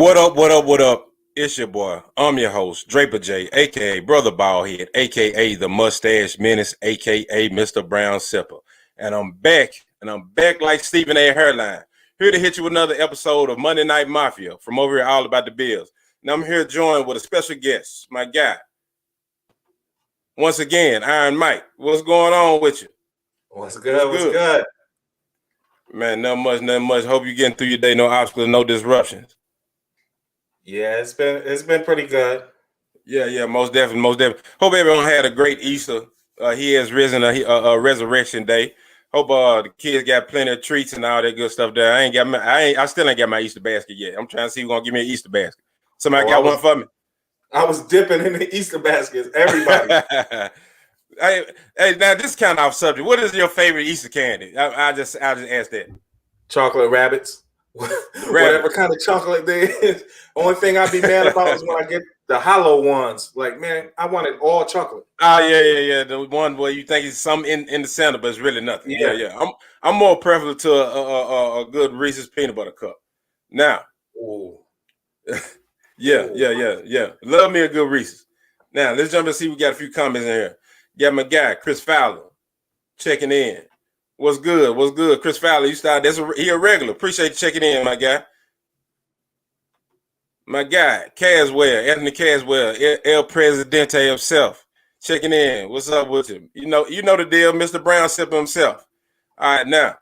What up, what up, what up? It's your boy. I'm your host, Draper J, a.k.a. Brother Baldhead, a.k.a. The Mustache Menace, a.k.a. Mr. Brown Sipper. And I'm back like Stephen A. Hairline, here to hit you with another episode of Monday Night Mafia from over here, All About the Bills. And I'm here joined with a special guest, my guy. Once again, Iron Mike. What's going on with you? What's good? Man, nothing much. Hope you're getting through your day, no obstacles, no disruptions. Yeah, it's been pretty good. Yeah, most definitely. Hope everyone had a great Easter. He has risen a resurrection day. Hope the kids got plenty of treats and all that good stuff there. I still ain't got my Easter basket yet. I'm trying to see who's gonna give me an Easter basket. Somebody got one for me. I was dipping in the Easter baskets. Everybody. Hey, now this is kind of off subject. What is your favorite Easter candy? I just asked that. Chocolate rabbits. Whatever kind of chocolate there is. Only thing I'd be mad about is when I get the hollow ones. Like, man, I wanted all chocolate. Oh, yeah. The one where you think it's something in the center, but it's really nothing. Yeah. I'm more preferable to a good Reese's peanut butter cup. Now, yeah. Love me a good Reese's. Now, let's jump and see. We got a few comments in here. Got my guy, Chris Fowler, checking in. What's good? Chris Fowler, he a regular. Appreciate you checking in, my guy. My guy, Anthony Caswell, El Presidente himself, checking in. What's up with him? You know the deal, Mr. Brown Sipper himself. All right, now,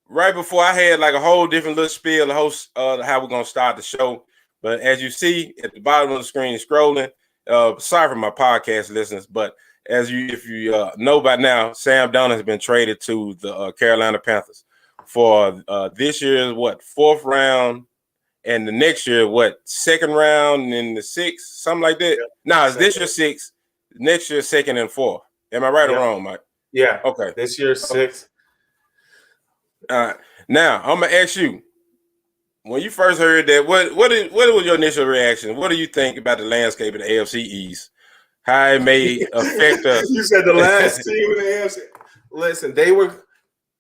right before I had like a whole different little spiel, the host how we're gonna start the show. But as you see at the bottom of the screen, scrolling. Sorry for my podcast listeners, but if you know by now, Sam Darnold has been traded to the Carolina Panthers for this year's fourth round, and the next year second round, and then the sixth, something like that. No, it's this year sixth, next year second and fourth. Am I right or wrong, Mike? Yeah. Okay. This year sixth. All right. Now I'm gonna ask you. When you first heard that, what was your initial reaction? What do you think about the landscape of the AFC East? How it may affect us? You said the last team in the AFC. Listen, they were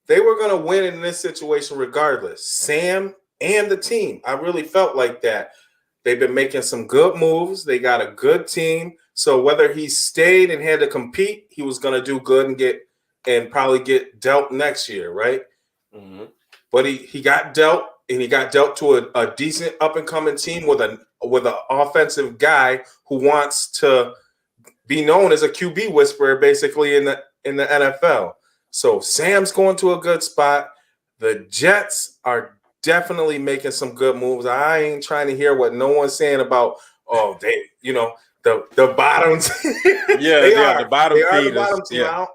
going to win in this situation regardless. Sam and the team. I really felt like that. They've been making some good moves. They got a good team. So whether he stayed and had to compete, he was going to do good and probably get dealt next year, right? Mm-hmm. But he got dealt. And he got dealt to a decent up-and-coming team with an offensive guy who wants to be known as a QB whisperer, basically in the NFL. So Sam's going to a good spot. The Jets are definitely making some good moves. I ain't trying to hear what no one's saying about. Oh, the bottoms. Yeah, they are the bottom feeders. They are the bottom team. Yeah.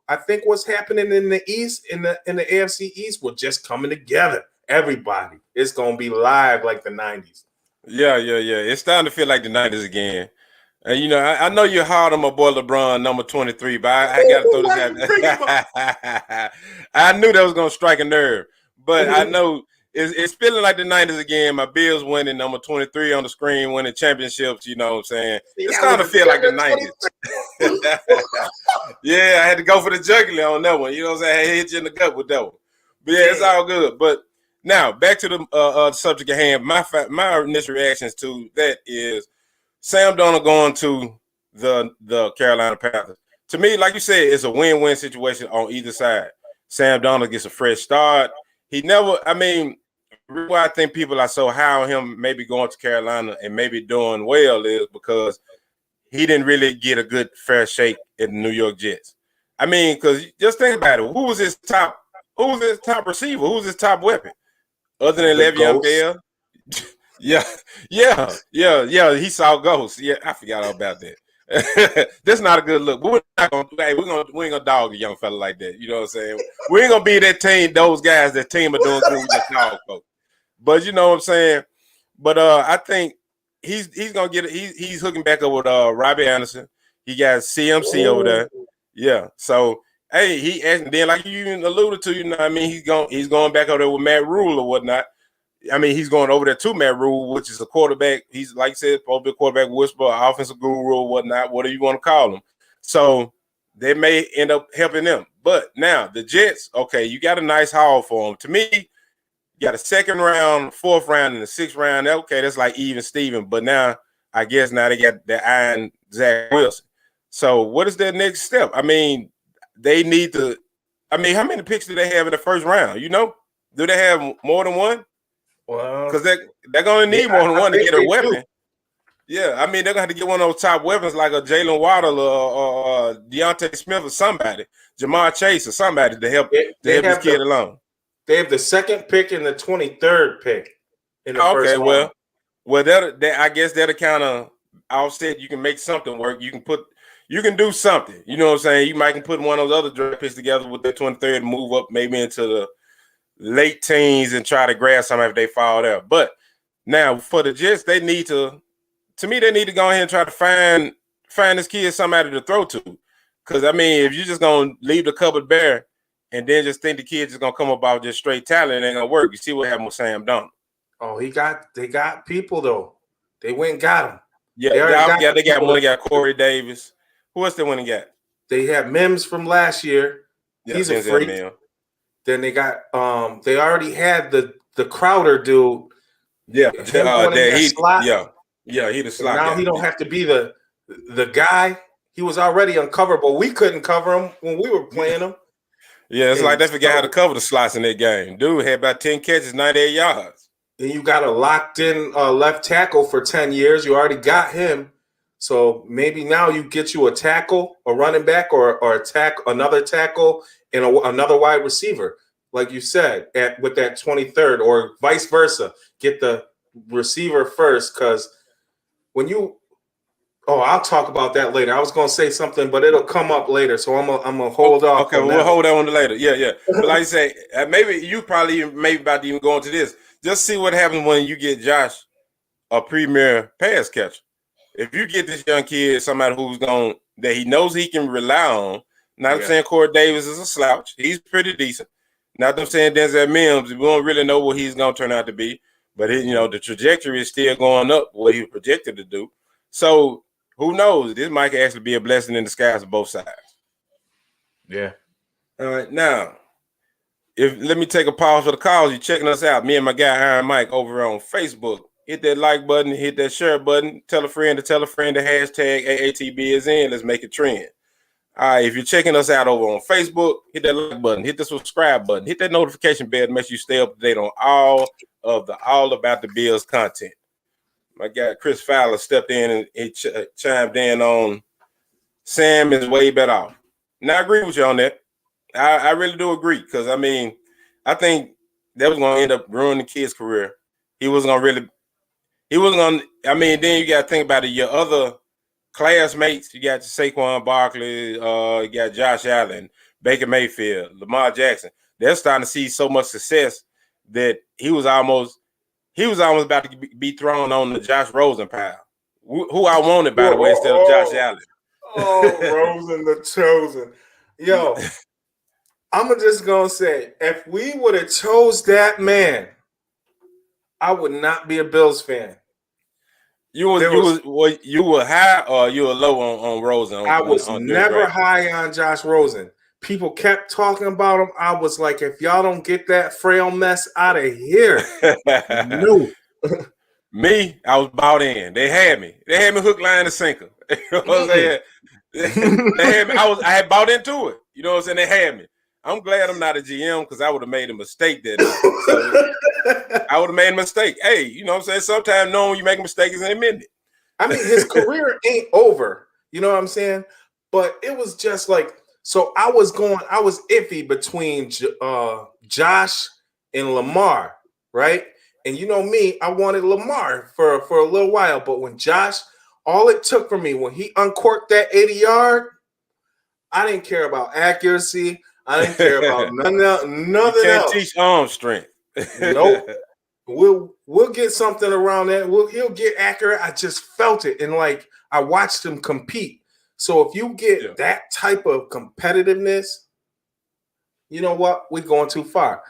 I think what's happening in the East, in the AFC East, we're just coming together. Everybody, it's gonna be live like the '90s. Yeah. It's starting to feel like the '90s again. And I know you're hard on my boy LeBron, number 23, but I got to throw this out. I knew that was gonna strike a nerve, but I know it's feeling like the '90s again. My Bills winning, number 23 on the screen, winning championships. You know what I'm saying? It's starting to feel like the '90s. Yeah, I had to go for the jugular on that one. You know what I'm saying? I hit you in the gut with that one. But yeah, it's all good. But now back to the subject at hand. My initial reactions to that is Sam Darnold going to the Carolina Panthers. To me, like you said, it's a win-win situation on either side. Sam Darnold gets a fresh start. Why I think people are so high on him maybe going to Carolina and maybe doing well is because he didn't really get a good fair shake at the New York Jets. Because just think about it. Who was his top receiver? Who was his top weapon? Other than Le'Veon Bell? Yeah. He saw ghosts. Yeah, I forgot all about that. That's not a good look. But we ain't gonna dog a young fella like that. You know what I'm saying? We ain't gonna be that team, those guys that team are doing good with that dog folks. But you know what I'm saying? But I think he's gonna get it. He's hooking back up with Robbie Anderson. He got CMC over there. Yeah. So hey, then like you even alluded to, he's going back over there with Matt Rule or whatnot. He's going over there to Matt Rule, which is a quarterback. He's, like I said, probably a quarterback whisperer, offensive guru or whatnot, whatever you want to call him. So they may end up helping them. But now the Jets, okay, you got a nice haul for them. To me, You got a second round, fourth round, and the sixth round. Okay, that's like even Steven. But now, I guess now they got the iron Zach Wilson. So what is their next step? I mean, they need to. I mean, how many picks do they have in the first round? You know, do they have more than one? Well, Because they're going to need more than one to get a weapon. Do. Yeah, I mean, they're going to have to get one of those top weapons like a Jalen Waddle or Deontay Smith or somebody, Jamar Chase or somebody to help this kid along. They have the second pick and the 23rd pick in the first round. Well, I guess that'll kind of offset. You can make something work. You can do something. You know what I'm saying? You might can put one of those other draft picks together with the 23rd and move up maybe into the late teens and try to grab something if they fall there. But now for the Jets, they need to me, they need to go ahead and try to find this kid somebody to throw to. Because, I mean, if you're just going to leave the cupboard bare and then just think the kid's just going to come about just straight talent, it ain't going to work. You see what happened with Sam Darnold. Oh, they got people, though. They went and got him. Yeah, they got one. They got Corey Davis. Who else they went and got? They had Mims from last year. Yeah, he's a freak. Then they got they already had the Crowder dude. Yeah, he the slot. Now he don't have to be the guy. He was already uncoverable. We couldn't cover him when we were playing him. Yeah, it's like they forgot how to cover the slots in that game. Dude had about 10 catches, 98 yards. And you got a locked-in left tackle for 10 years. You already got him. So maybe now you get you a tackle, a running back, or another tackle, and another wide receiver. Like you said, with that 23rd, or vice versa. Get the receiver first, because when you – I'll talk about that later. I was going to say something, but it'll come up later, so I'm gonna hold off. Okay, we'll hold that one later. Yeah. But like I say, maybe you probably about to even go into this. Just see what happens when you get Josh a premier pass catcher. If you get this young kid, somebody that he knows he can rely on, not saying Corey Davis is a slouch. He's pretty decent. Not them saying Denzel Mims, we don't really know what he's going to turn out to be. But, the trajectory is still going up, what he was projected to do. So, who knows? This might actually be a blessing in disguise on both sides. Yeah. All right. Now, let me take a pause for the calls. You're checking us out. Me and my guy, Iron Mike, over on Facebook. Hit that like button, hit that share button, tell a friend, the hashtag AATB is in. Let's make it trend. All right, if you're checking us out over on Facebook, hit that like button, hit the subscribe button, hit that notification bell to make sure you stay up to date on all about the Bills content. My guy Chris Fowler stepped in and he chimed in on Sam is way better off. Now, I agree with you on that. I really do agree, because, I think that was going to end up ruining the kid's career. Then you got to think about it. Your other classmates, you got Saquon Barkley, you got Josh Allen, Baker Mayfield, Lamar Jackson. They're starting to see so much success that he was almost about to be thrown on the Josh Rosen pile, who I wanted, by the way, instead of Josh Allen. Rosen the chosen. Yo, I'm just going to say, if we would have chose that man, I would not be a Bills fan. You were high or you were low on Rosen? I was never high on Josh Rosen. People kept talking about him. I was like, if y'all don't get that frail mess out of here, no. Me, I was bought in. They had me. They had me hook, line, and sinker. You know what I'm saying? They had me. I had bought into it. You know what I'm saying? They had me. I'm glad I'm not a GM, because I would have made a mistake that I would have made a mistake. Hey, you know what I'm saying? Sometimes knowing you make a mistake is admitting it. I mean, his career ain't over. You know what I'm saying? But it was just like, so I was iffy between Josh and Lamar, right? And you know me, I wanted Lamar for a little while. But when Josh, all it took for me, when he uncorked that 80-yard, I didn't care about accuracy. I didn't care about nothing else. You can't teach arm strength. Nope. We'll get something around that. He'll get accurate. I just felt it, and like I watched him compete. So if you get that type of competitiveness, you know what? We're going too far.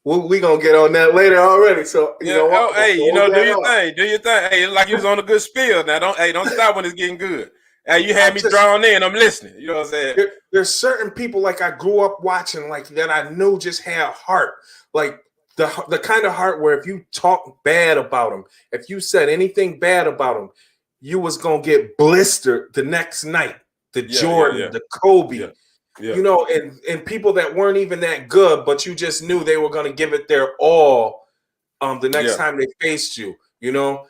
We're gonna get on that later already. So you know what? Do your thing. Do your thing. Hey, like you was on a good spiel. Now don't stop when it's getting good. Hey, you had me drawn in. I'm listening. You know what I'm saying? There's certain people like I grew up watching, like that I knew just had heart. Like the kind of heart where if you talk bad about him, if you said anything bad about him, you was gonna get blistered the next night. The Jordan, the Kobe, you know, and people that weren't even that good, but you just knew they were gonna give it their all the next time they faced you. You know,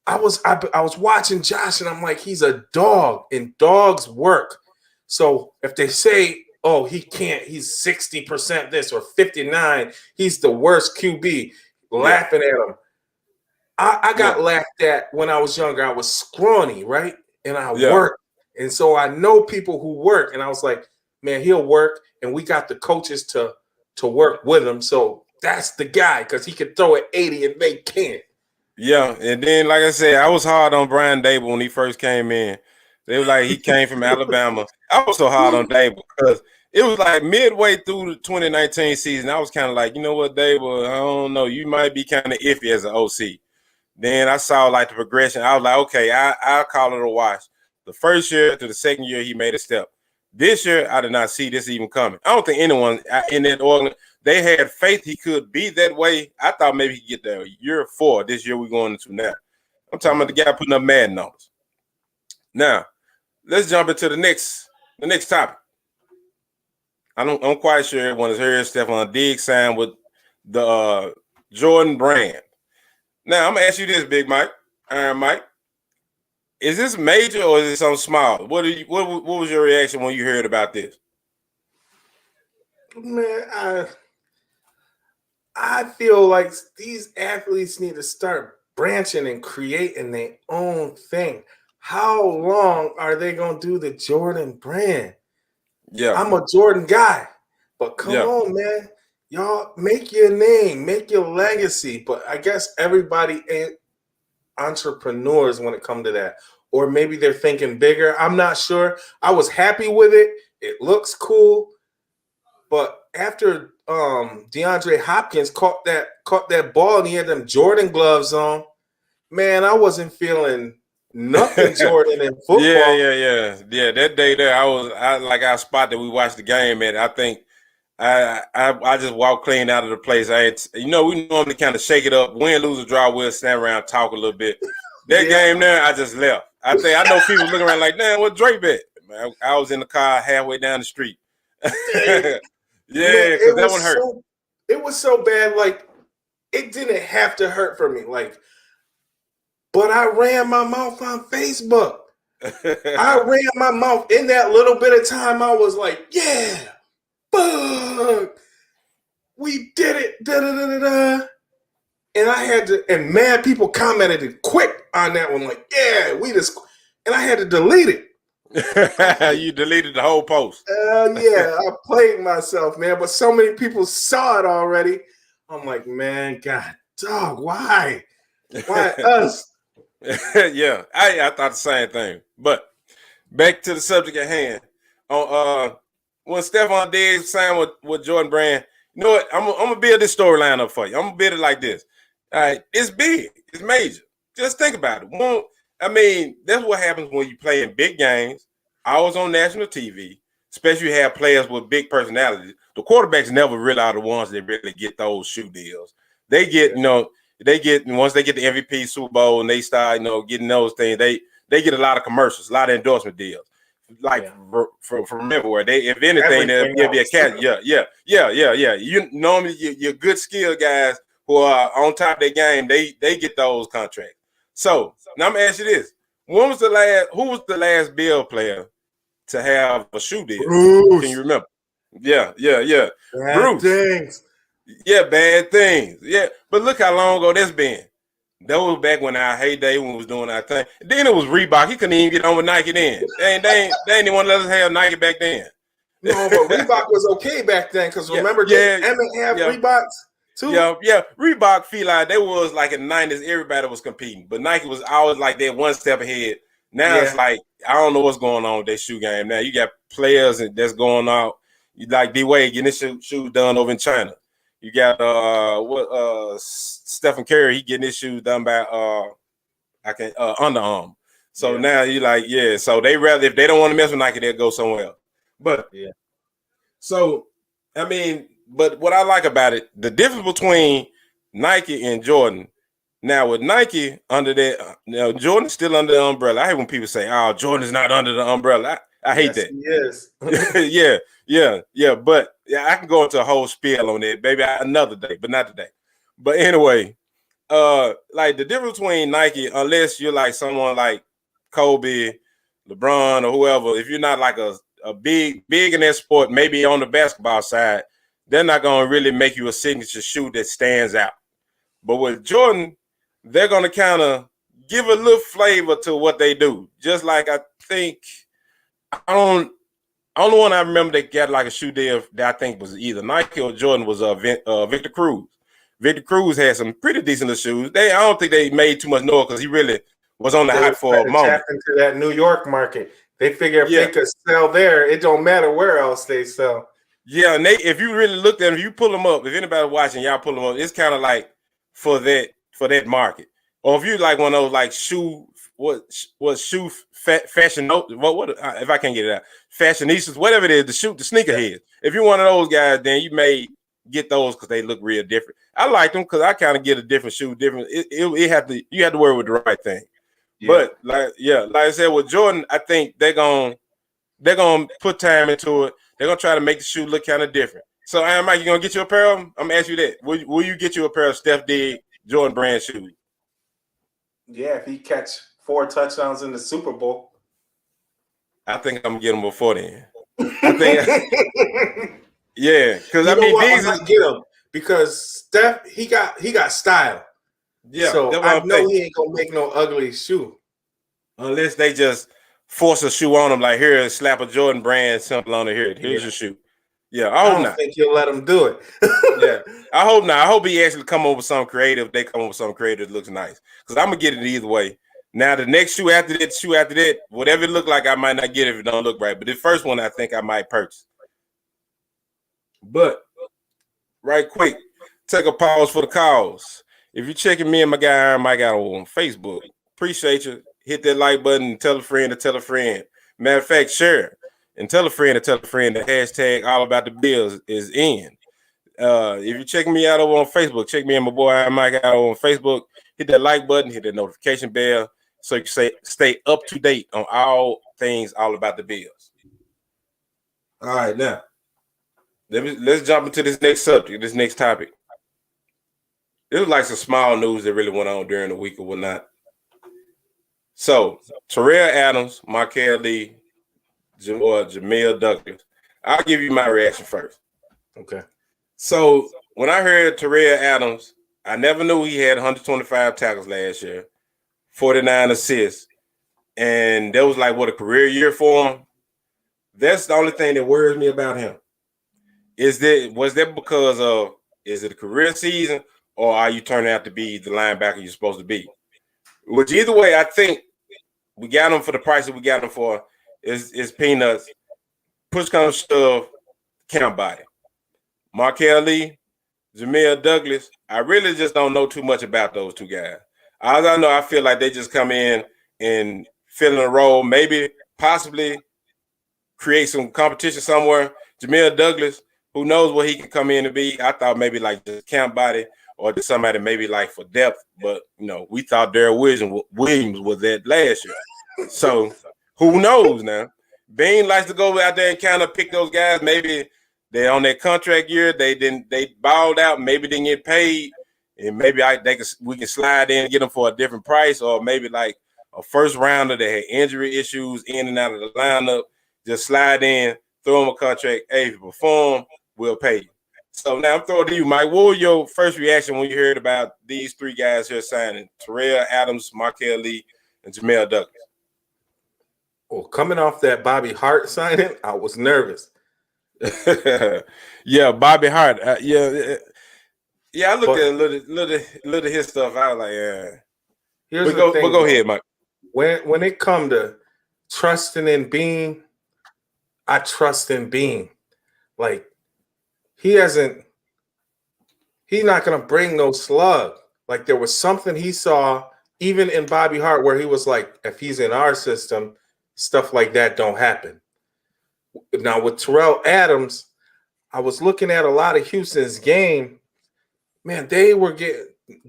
I was watching Josh and I'm like, he's a dog and dogs work. So if they say, oh, he can't, he's 60% this or 59, he's the worst QB, laughing at him. I got laughed at when I was younger. I was scrawny, right? And I worked. And so I know people who work. And I was like, man, he'll work. And we got the coaches to work with him. So that's the guy because he could throw at 80 and they can't. Yeah, and then like I said, I was hard on Brian Dable when he first came in. They were like he came from Alabama. I was so hard on Dable because it was like midway through the 2019 season. I was kind of like, you know what, Dable, I don't know. You might be kind of iffy as an OC. Then I saw like the progression. I was like, okay, I'll call it a wash. The first year to the second year, he made a step. This year, I did not see this even coming. I don't think anyone in that organ, they had faith he could be that way. I thought maybe he'd get there year 4. This year we're going into now. I'm talking about the guy putting up mad numbers. Now, let's jump into the next topic. I'm quite sure everyone has heard Stefon Diggs signed with the Jordan brand. Now, I'm going to ask you this, Big Mike, Iron Mike. Is this major or is it something small? What was your reaction when you heard about this? Man, I feel like these athletes need to start branching and creating their own thing. How long are they going to do the Jordan brand? Yeah. I'm a Jordan guy, but come on, man. Y'all make your name, make your legacy. But I guess everybody ain't entrepreneurs when it comes to that. Or maybe they're thinking bigger. I'm not sure. I was happy with it. It looks cool. But after DeAndre Hopkins caught that ball and he had them Jordan gloves on, man, I wasn't feeling nothing Jordan in football. Yeah. That day there, I spot that we watched the game, and I think I just walked clean out of the place. We normally kind of shake it up, win, lose, or draw. We'll stand around, talk a little bit. That game there, I just left. I know people looking around like, damn, what Drake bet? Man, I was in the car halfway down the street. Because that one hurt. It was so bad, like it didn't have to hurt for me, like. But I ran my mouth on Facebook. I ran my mouth in that little bit of time. I was like, yeah, fuck, we did it, da-da-da-da-da. And I had to, and mad people commented quick on that one, like, yeah, and I had to delete it. You deleted the whole post. Yeah, I played myself, man. But so many people saw it already. I'm like, man, God, dog, why? Why us? Yeah, I thought the same thing. But back to the subject at hand. When Stefon Diggs signed with Jordan Brand, you know what? I'm gonna build this storyline up for you. I'm gonna build it like this. All right, it's big, it's major. Just think about it. That's what happens when you play in big games. I was on national TV, especially you have players with big personalities. The quarterbacks never really are the ones that really get those shoe deals. They get, once they get the MVP Super Bowl and they start, getting those things, they get a lot of commercials, a lot of endorsement deals. Like from everywhere. If anything, there'll be a cat. Yeah. You normally your good skill guys who are on top of their game, they get those contracts. So now I'm gonna ask you this: who was the last Bill player to have a shoe deal? Bruce. Can you remember? Yeah. Bad Bruce. Things. Yeah, bad things. Yeah, but look how long ago that's been. That was back when our heyday when we was doing our thing. Then it was Reebok. He couldn't even get on with Nike then. They ain't even want to let us have Nike back then. No, but Reebok was okay back then because remember, Emmett had Reeboks too. Yeah. Reebok feel like they was like in the 90s, everybody was competing, but Nike was always like they're one step ahead. Now it's like I don't know what's going on with their shoe game. Now you got players that's going out. You like D-Wade getting his shoes done over in China. You got Stephen Curry, he getting his shoes done by Under Armour. So now you like, so they rather, if they don't want to mess with Nike, they'll go somewhere else. But so but what I like about it, the difference between Nike and Jordan. Now with Nike under that, Jordan's still under the umbrella. I hate when people say, "Oh, Jordan's not under the umbrella." I hate that. He is. yeah. But yeah, I can go into a whole spiel on it, maybe another day, but not today. But anyway, like the difference between Nike, unless you're like someone like Kobe, LeBron, or whoever, if you're not like a big in that sport, maybe on the basketball side, they're not gonna really make you a signature shoe that stands out. But with Jordan, they're gonna kind of give a little flavor to what they do. Just like I think only one I remember that got like a shoe deal that I think was either Nike or Jordan was Victor Cruz. Victor Cruz had some pretty decent shoes. I don't think they made too much noise because he really was on the hype for a moment. Tap into that New York market. They figure if they could sell there, it don't matter where else they sell. Yeah, and if you really look at them, if you pull them up, if anybody watching, y'all pull them up, it's kind of like for that market. Or if you like one of those like fashion what if I can't get it out, fashionistas, whatever it is, the sneakerheads. If you're one of those guys, then you may get those because they look real different. I like them because I kind of get a different shoe, different. You have to wear with the right thing. Yeah. But like I said with Jordan, I think they're gonna put time into it. They're gonna try to make the shoe look kind of different. So, Mike, you gonna get you a pair of them? I'm gonna ask you that. Will you get you a pair of Steph Diggs Jordan brand shoes? Yeah, if he catch 4 touchdowns in the Super Bowl, I think I'm gonna get him before then. I think, yeah, because I mean, Diggs is get him because Steph he got style. Yeah, so I know he ain't gonna make no ugly shoe unless they just force a shoe on him. Like here, slap a Jordan brand symbol on it. Here's your shoe. Yeah, I don't think he'll let him do it. Yeah, I hope not. I hope he actually come up with something creative. They come up with something creative that looks nice. Because I'm gonna get it either way. Now the next shoe after that, whatever it look like, I might not get it if it don't look right. But the first one, I think I might purchase. But right quick, take a pause for the cause. If you're checking me and my guy Iron Mike out on Facebook, appreciate you. Hit that like button. Tell a friend to tell a friend. Matter of fact, share. And tell a friend to tell a friend the hashtag all about the bills is in. If you're checking me out over on Facebook, check me and my boy Mike out on Facebook. Hit that like button, hit that notification bell so you can stay up to date on all things all about the bills. All right, now let's jump into this next subject, this next topic. It was like some small news that really went on during the week or whatnot. So Terrell Adams, Markel Lee, or Jamil Douglas. I'll give you my reaction first. Okay. So when I heard Terrell Adams, I never knew he had 125 tackles last year, 49 assists, and that was like a career year for him. That's the only thing that worries me about him. Was that because of is it a career season or are you turning out to be the linebacker you're supposed to be? Which either way, I think we got him for the price that we got him for. Is peanuts. Push comes shove, count body. Markel Lee, Jamil Douglas. I really just don't know too much about those two guys. All I know, I feel like they just come in and fill in a role, maybe possibly create some competition somewhere. Jamil Douglas, who knows what he can come in to be. I thought maybe like just count body or just somebody maybe like for depth, but we thought Darrell Williams was that last year. So who knows now? Bean likes to go out there and kind of pick those guys. Maybe they're on their contract year. They balled out. Maybe they get paid, and maybe we can slide in and get them for a different price, or maybe like a first rounder that had injury issues in and out of the lineup. Just slide in, throw them a contract. Hey, if you perform, we'll pay you. So now I'm throwing to you, Mike. What was your first reaction when you heard about these three guys here signing? Terrell Adams, Markel Lee, and Jamil Douglas. Well, coming off that Bobby Hart signing, I was nervous. Yeah, Bobby Hart. Yeah. I looked at a little of his stuff. I was like, yeah. Here's the thing. But go ahead, Mike. When it come to trusting in Bean, I trust in Bean. Like he's not gonna bring no slug. Like there was something he saw even in Bobby Hart where he was like, if he's in our system, stuff like that don't happen. Now with Terrell Adams, I was looking at a lot of Houston's game. man, they were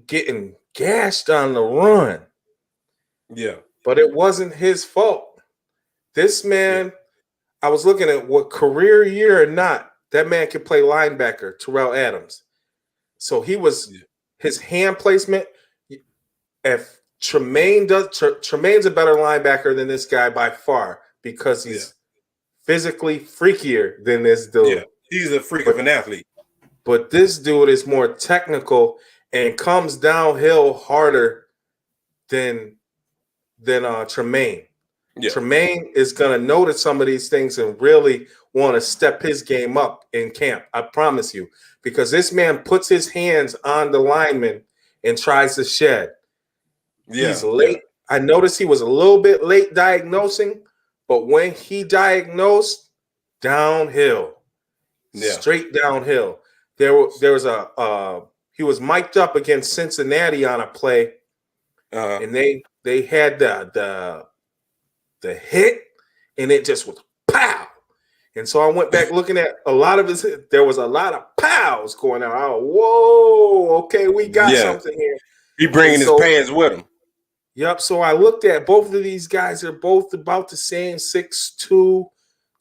getting gashed on the run. Yeah. But it wasn't his fault. This man, I was looking at what career year or not, that man could play linebacker, Terrell Adams. So he was his hand placement. If Tremaine's a better linebacker than this guy by far because he's physically freakier than this dude. Yeah, he's a freak of an athlete. But this dude is more technical and comes downhill harder than Tremaine. Yeah. Tremaine is going to notice some of these things and really want to step his game up in camp. I promise you, because this man puts his hands on the lineman and tries to shed. Yeah. He's late. Yeah. I noticed he was a little bit late diagnosing, but when he diagnosed, downhill, straight downhill. There was he was mic'd up against Cincinnati on a play, and they had the hit, and it just was pow. And so I went back looking at a lot of his. There was a lot of pows going out. Oh, whoa, okay, we got something here. He bringing his pants with him. Yep. So I looked at both of these guys. They're both about the same, 6'2",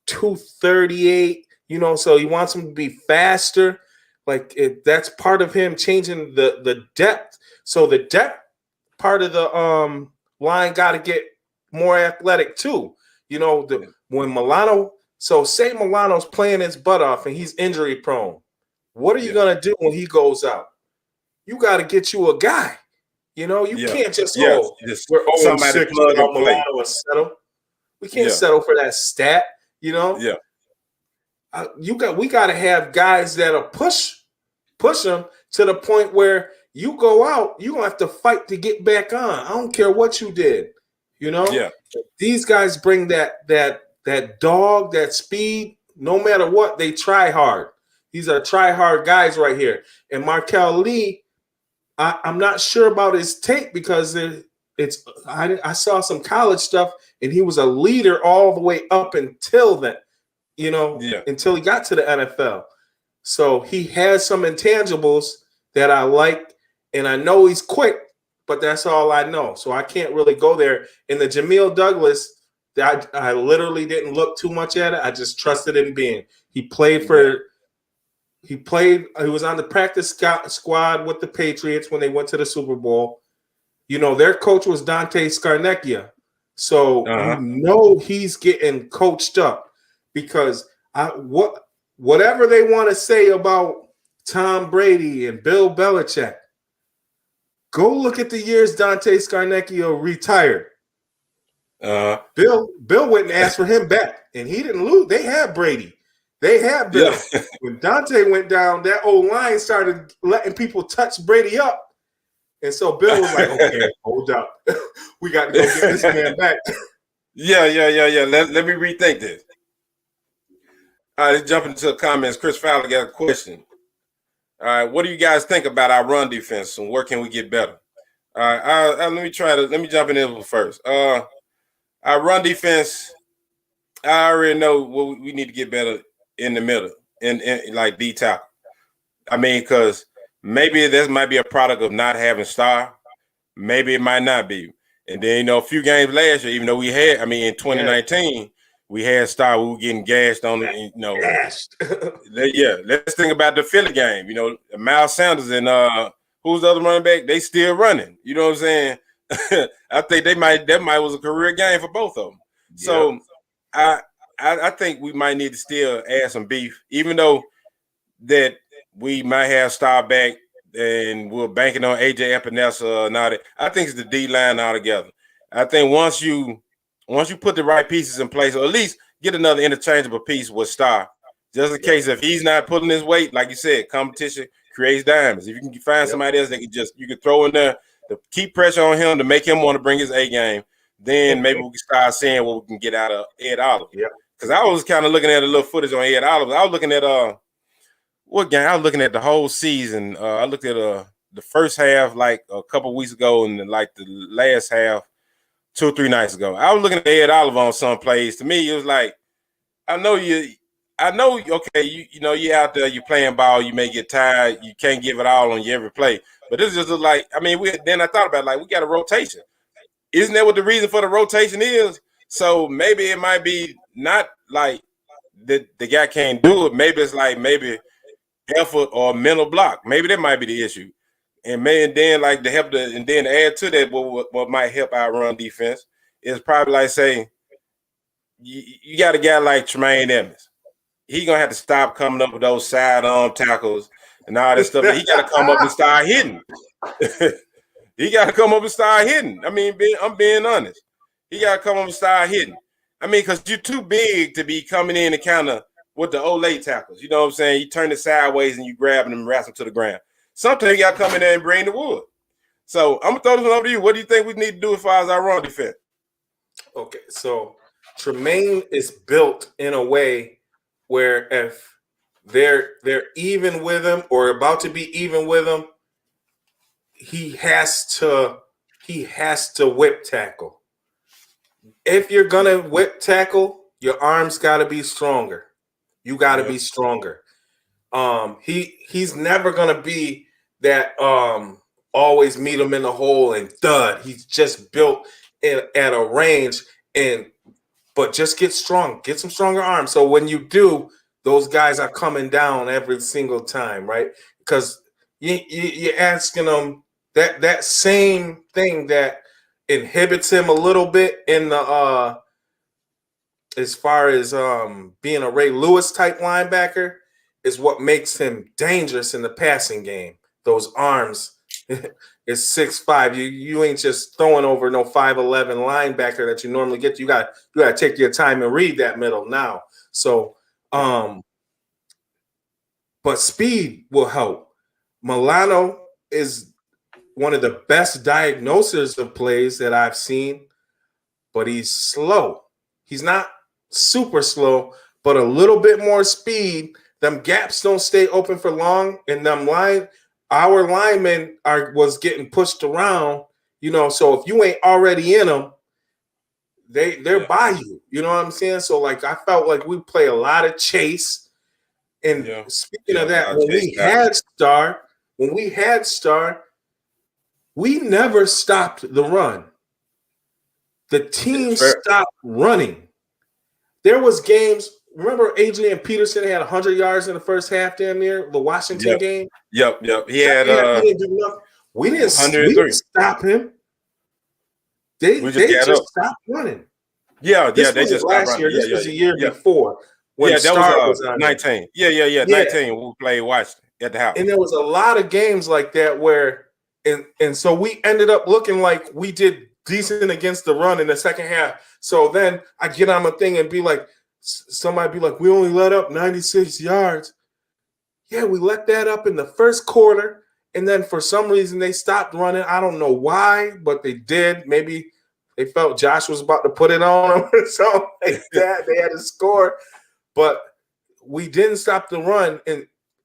238. You know, so he wants them to be faster. Like that's part of him changing the depth. So the depth part of the line got to get more athletic too. You know, when Milano, so say Milano's playing his butt off and he's injury prone. What are you gonna do when he goes out? You got to get you a guy. You know, you can't just we're 0-6 without Milano and settle. We can't settle for that stat. You know. Yeah. We got to have guys that'll push them to the point where you go out, you gonna have to fight to get back on. I don't care what you did. You know, these guys bring that dog, that speed. No matter what, they try hard. These are try hard guys right here. And Markel Lee, I'm not sure about his tape because I saw some college stuff, and he was a leader all the way up until then. You know, until he got to the NFL. So he has some intangibles that I like, and I know he's quick. But that's all I know. So I can't really go there. In the Jamil Douglas, I literally didn't look too much at it. I just trusted in being. He was on the practice squad with the Patriots when they went to the Super Bowl. You know, their coach was Dante Scarnecchia. So you know he's getting coached up because whatever they want to say about Tom Brady and Bill Belichick, go look at the years Dante Scarnecchia retired. Bill went and asked for him back, and he didn't lose. They had Brady. They had Bill. Yeah. When Dante went down, that old line started letting people touch Brady up. And so Bill was like, okay, hold up. We got to go get this man back. Yeah. Let me rethink this. All right, let's jump into the comments. Chris Fowler got a question. All right, what do you guys think about our run defense and where can we get better? All right, let me jump in there first. Our run defense, I already know what we need to get better in the middle, in like D tackle. I mean, because maybe this might be a product of not having Star. Maybe it might not be. And then, a few games last year, even though in 2019, we had Star, we were getting gashed on it, Gashed. Let's think about the Philly game. Miles Sanders and who's the other running back? They still running. You know what I'm saying? I think that might was a career game for both of them. Yeah. So I think we might need to still add some beef, even though that we might have Star back and we're banking on AJ Epinesa and all that. I think it's the D-line altogether. I think once you put the right pieces in place, or at least get another interchangeable piece with Star, just in case if he's not pulling his weight, like you said, competition creates diamonds. If you can find somebody else that you can throw in there to keep pressure on him to make him want to bring his A game, then maybe we can start seeing what we can get out of Ed Oliver. Yeah. Because I was kind of looking at a little footage on Ed Oliver. I was looking at what game? I was looking at the whole season. I looked at the first half like a couple weeks ago, and like the last half 2 or 3 nights ago. I was looking at Ed Oliver on some plays. To me, it was like, I I know. Okay, you know you out there, you playing ball. You may get tired. You can't give it all on you every play. But this just like I mean, then I thought about we got a rotation. Isn't that what the reason for the rotation is? So maybe it might be not like the guy can't do it. Maybe it's maybe effort or mental block. Maybe that might be the issue. And then like and then add to that what might help our run defense is probably say you got a guy like Tremaine Edmonds. He gonna have to stop coming up with those sidearm tackles and all that stuff. He got to come up and start hitting. He got to come up and start hitting. I mean, I'm being honest. He got to come up and start hitting. I mean, because you're too big to be coming in and kind of with the Olay tackles. You know what I'm saying? You turn it sideways and you grab them and wrap them to the ground. Sometimes you got to come in there and bring the wood. So I'm going to throw this one over to you. What do you think we need to do as far as our run defense? Okay, so Tremaine is built in a way where if they're even with him or about to be even with him, he has to whip tackle. If you're gonna whip tackle, your arms got to be stronger. You got to be stronger. He's never gonna be that always meet him in the hole and thud. He's just built at a range but just get strong, get some stronger arms. So when you do, those guys are coming down every single time, right? Because you're asking them that same thing that inhibits him a little bit in the as far as being a Ray Lewis type linebacker is what makes him dangerous in the passing game. Those arms is 6'5". You ain't just throwing over no 5'11" linebacker that you normally get. You got to take your time and read that middle now. So but speed will help. Milano is one of the best diagnosers of plays that I've seen, but he's slow. He's not super slow, but a little bit more speed. Them gaps don't stay open for long, and our linemen was getting pushed around, so if you ain't already in them, they're by you. You know what I'm saying? So like I felt like we play a lot of chase. And speaking of that, when we had Star, we never stopped the run. The team stopped running. There was games. Remember Adrian Peterson had 100 yards in the first half damn near the Washington game? Yep. He had we didn't stop him. They just stopped running. This was last year. This was the year before. When Star was on 19. Yeah. 19 we played Washington at the house. And there was a lot of games like that where and so we ended up looking like we did decent against the run in the second half. So then I get on my thing and be like, somebody be like, we only let up 96 yards. Yeah, we let that up in the first quarter. And then for some reason they stopped running. I don't know why, but they did. Maybe they felt Josh was about to put it on them or something like that. They had to score. But we didn't stop the run.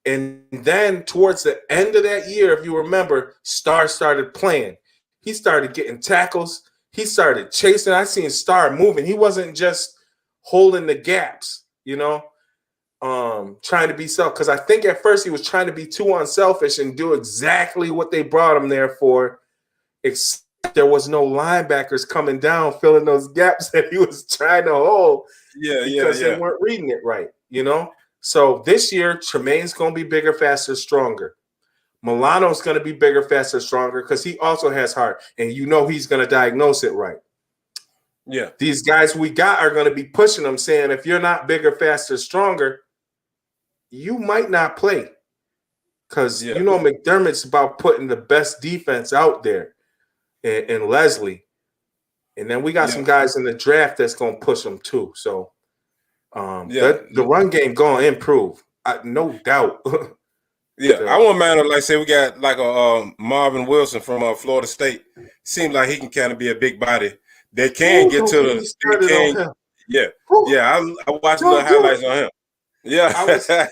And then towards the end of that year, if you remember, Star started playing. He started getting tackles. He started chasing. I seen Star moving. He wasn't just holding the gaps, trying to be self. Because I think at first he was trying to be too unselfish and do exactly what they brought him there for, except there was no linebackers coming down, filling those gaps that he was trying to hold. Because they weren't reading it right, So this year, Tremaine's going to be bigger, faster, stronger. Milano's going to be bigger, faster, stronger because he also has heart, and he's going to diagnose it right. Yeah. These guys we got are going to be pushing them, saying if you're not bigger, faster, stronger, you might not play. Because, McDermott's about putting the best defense out there and Leslie. And then we got some guys in the draft that's going to push them too. So the run game going to improve, no doubt. I won't mind say we got like a Marvin Wilson from Florida State. Seems like he can kind of be a big body. They can get to the. I watched the highlights on him. Yeah, I was. I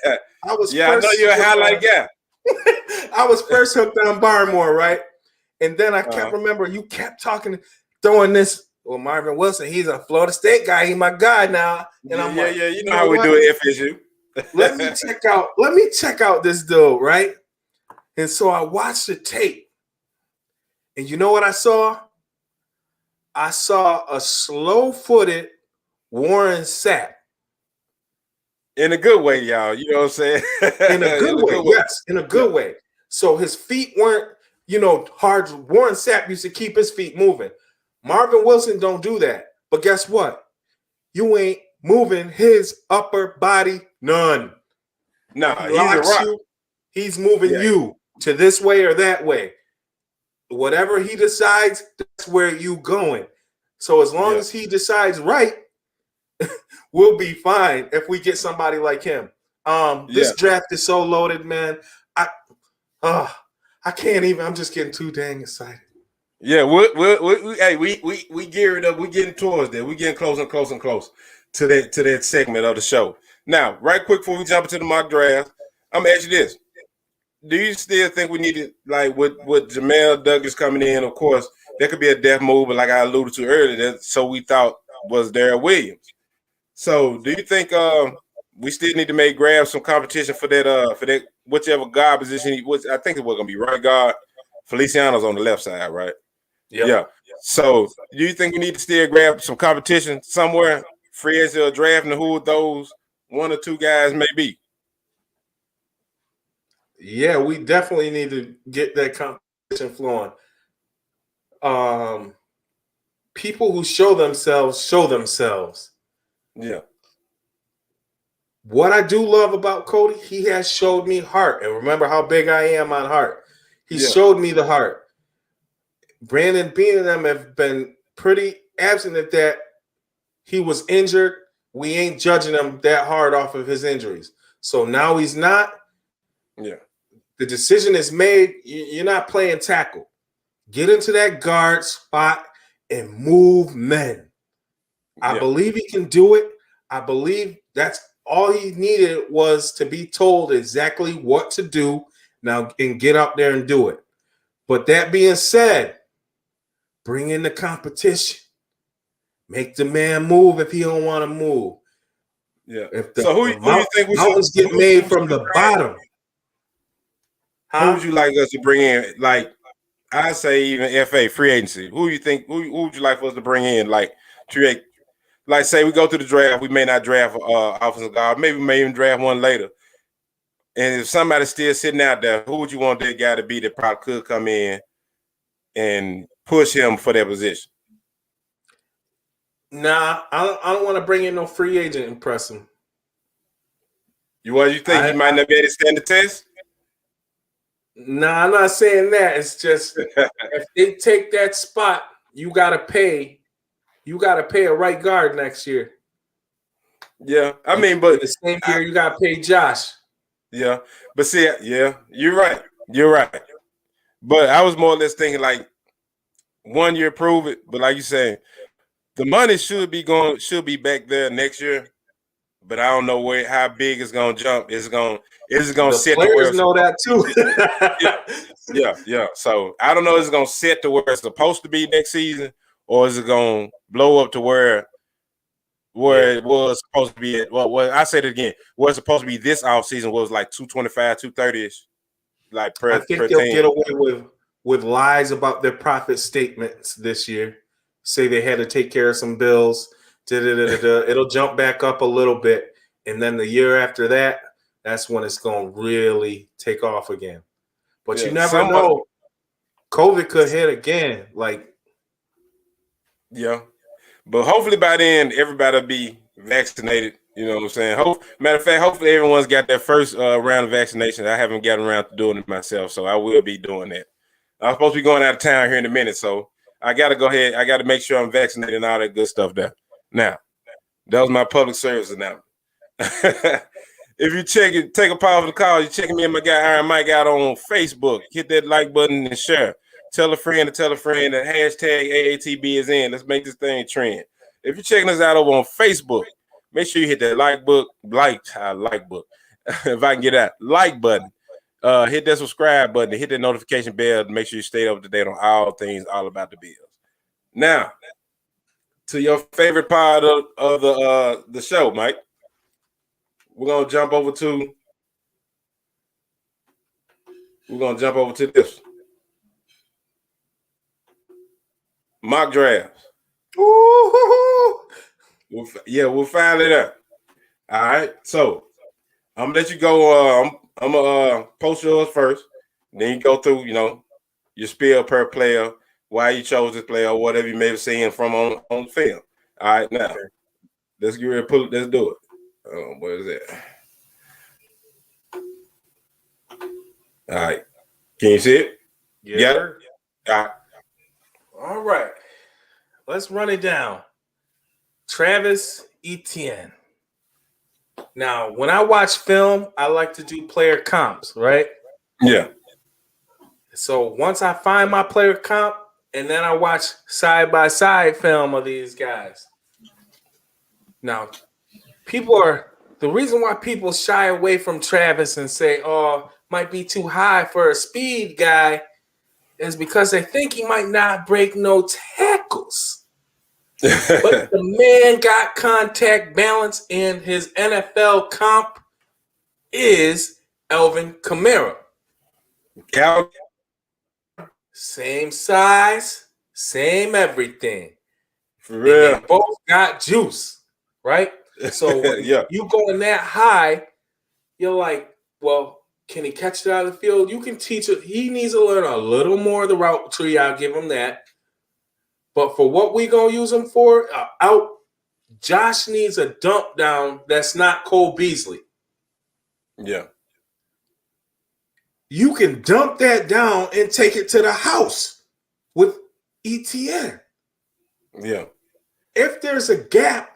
know you're a highlight guy. I was first hooked on Barmore, right? And then I kept remember you kept throwing this. Well, Marvin Wilson, he's a Florida State guy. He's my guy now. And I'm you know how we do it, FSU. let me check out this dude, right? And so I watched the tape. And you know what I saw? I saw a slow-footed Warren Sapp. In a good way, y'all. You know what I'm saying? In a good way, yes, in a good way. So his feet weren't, hard. Warren Sapp used to keep his feet moving. Marvin Wilson don't do that. But guess what? You ain't moving his upper body none. No, He he's a locks rock. you. He's moving you to this way or that way. Whatever he decides, that's where you going. So as long as he decides right, we'll be fine if we get somebody like him. This draft is so loaded, man. I can't even. I'm just getting too dang excited. Yeah, we gearing up. We getting towards that. We getting close and close and close to that segment of the show. Now, right quick before we jump into the mock draft, I'm gonna ask you this: do you still think we need to, like, with Jamel Douglas coming in? Of course, there could be a death move, but like I alluded to earlier, so we thought was Darrell Williams. So, do you think we still need to grab some competition for that whichever guard position? I think it was gonna be right guard. Feliciano's on the left side, right? Yep. Yeah. So, do you think we need to still grab some competition somewhere, free agent or drafting, who those one or two guys may be? Yeah, we definitely need to get that competition flowing. People who show themselves. Yeah. What I do love about Cody, he has showed me heart. And remember how big I am on heart. He showed me the heart. Brandon Bean and them have been pretty absent at that. He was injured. We ain't judging him that hard off of his injuries. So now he's not. Yeah. The decision is made. You're not playing tackle. Get into that guard spot and move men. I believe he can do it. I believe that's all he needed was to be told exactly what to do now and get out there and do it. But that being said, bring in the competition. Make the man move if he don't want to move. Yeah. If the, so who you think we mountains should get made from the bottom? Who would you like us to bring in? Like, I say even FA free agency. Who you think? Who would you like for us to bring in? Like, create. Like, say we go through the draft, we may not draft offensive guard. Maybe we may even draft one later. And if somebody's still sitting out there, who would you want that guy to be that probably could come in and push him for that position? Nah, I don't want to bring in no free agent and press him. You think he might not be able to stand the test? Nah, I'm not saying that. It's just if they take that spot, you gotta pay. You gotta pay a right guard next year. Yeah, I mean, but the same year you gotta pay Josh. Yeah, but see, you're right. You're right. But I was more or less thinking like 1 year prove it. But like you say, the money should be back there next year. But I don't know how big it's gonna jump. Is it gonna set the players to where know that too. yeah. So I don't know. Is it gonna set to where it's supposed to be next season, or is it gonna blow up to where it was supposed to be? Well, I said it again. Where it's supposed to be this off season was like 225, 230ish. Like per, I think per they'll team. get away with lies about their profit statements this year. Say they had to take care of some bills. It'll jump back up a little bit, and then the year after that, that's when it's going to really take off again. But you never know. COVID could hit again. But hopefully by then everybody will be vaccinated. You know what I'm saying? Matter of fact, hopefully everyone's got their first round of vaccination. I haven't gotten around to doing it myself, so I will be doing that. I'm supposed to be going out of town here in a minute, so I got to go ahead. I got to make sure I'm vaccinated and all that good stuff there. Now, that was my public service announcement. If you take a powerful call, you're checking me and my guy Iron Mike out on Facebook. Hit that like button and share. Tell a friend that hashtag AATB is in. Let's make this thing trend. If you're checking us out over on Facebook, make sure you hit that like button. If I can get that like button. Hit that subscribe button. Hit that notification bell to make sure you stay up to date on all things all about the Bills. Now, to your favorite part of the show, Mike. we're gonna jump over to this mock drafts. Ooh. We'll file it up. All right. So I'm gonna let you go. I'm gonna post yours first. Then you go through, your spiel per player, why you chose this player, or whatever you may have seen from on the film. All right, now let's get ready to let's do it. What is it? All right. Can you see it? Yeah. All right. Let's run it down. Travis Etienne. Now, when I watch film, I like to do player comps, right? Yeah. So once I find my player comp, and then I watch side-by-side film of these guys. Now, the reason why people shy away from Travis and say, oh, might be too high for a speed guy is because they think he might not break no tackles. But the man got contact balance, and his NFL comp is Alvin Kamara. Same size, same everything. For real. And they both got juice, right? So when you going that high, you're like, well, can he catch it out of the field? You can teach it. He needs to learn a little more of the route tree. I'll give him that. But for what we going to use him for, Josh needs a dump down that's not Cole Beasley. Yeah. You can dump that down and take it to the house with ETN. Yeah. If there's a gap,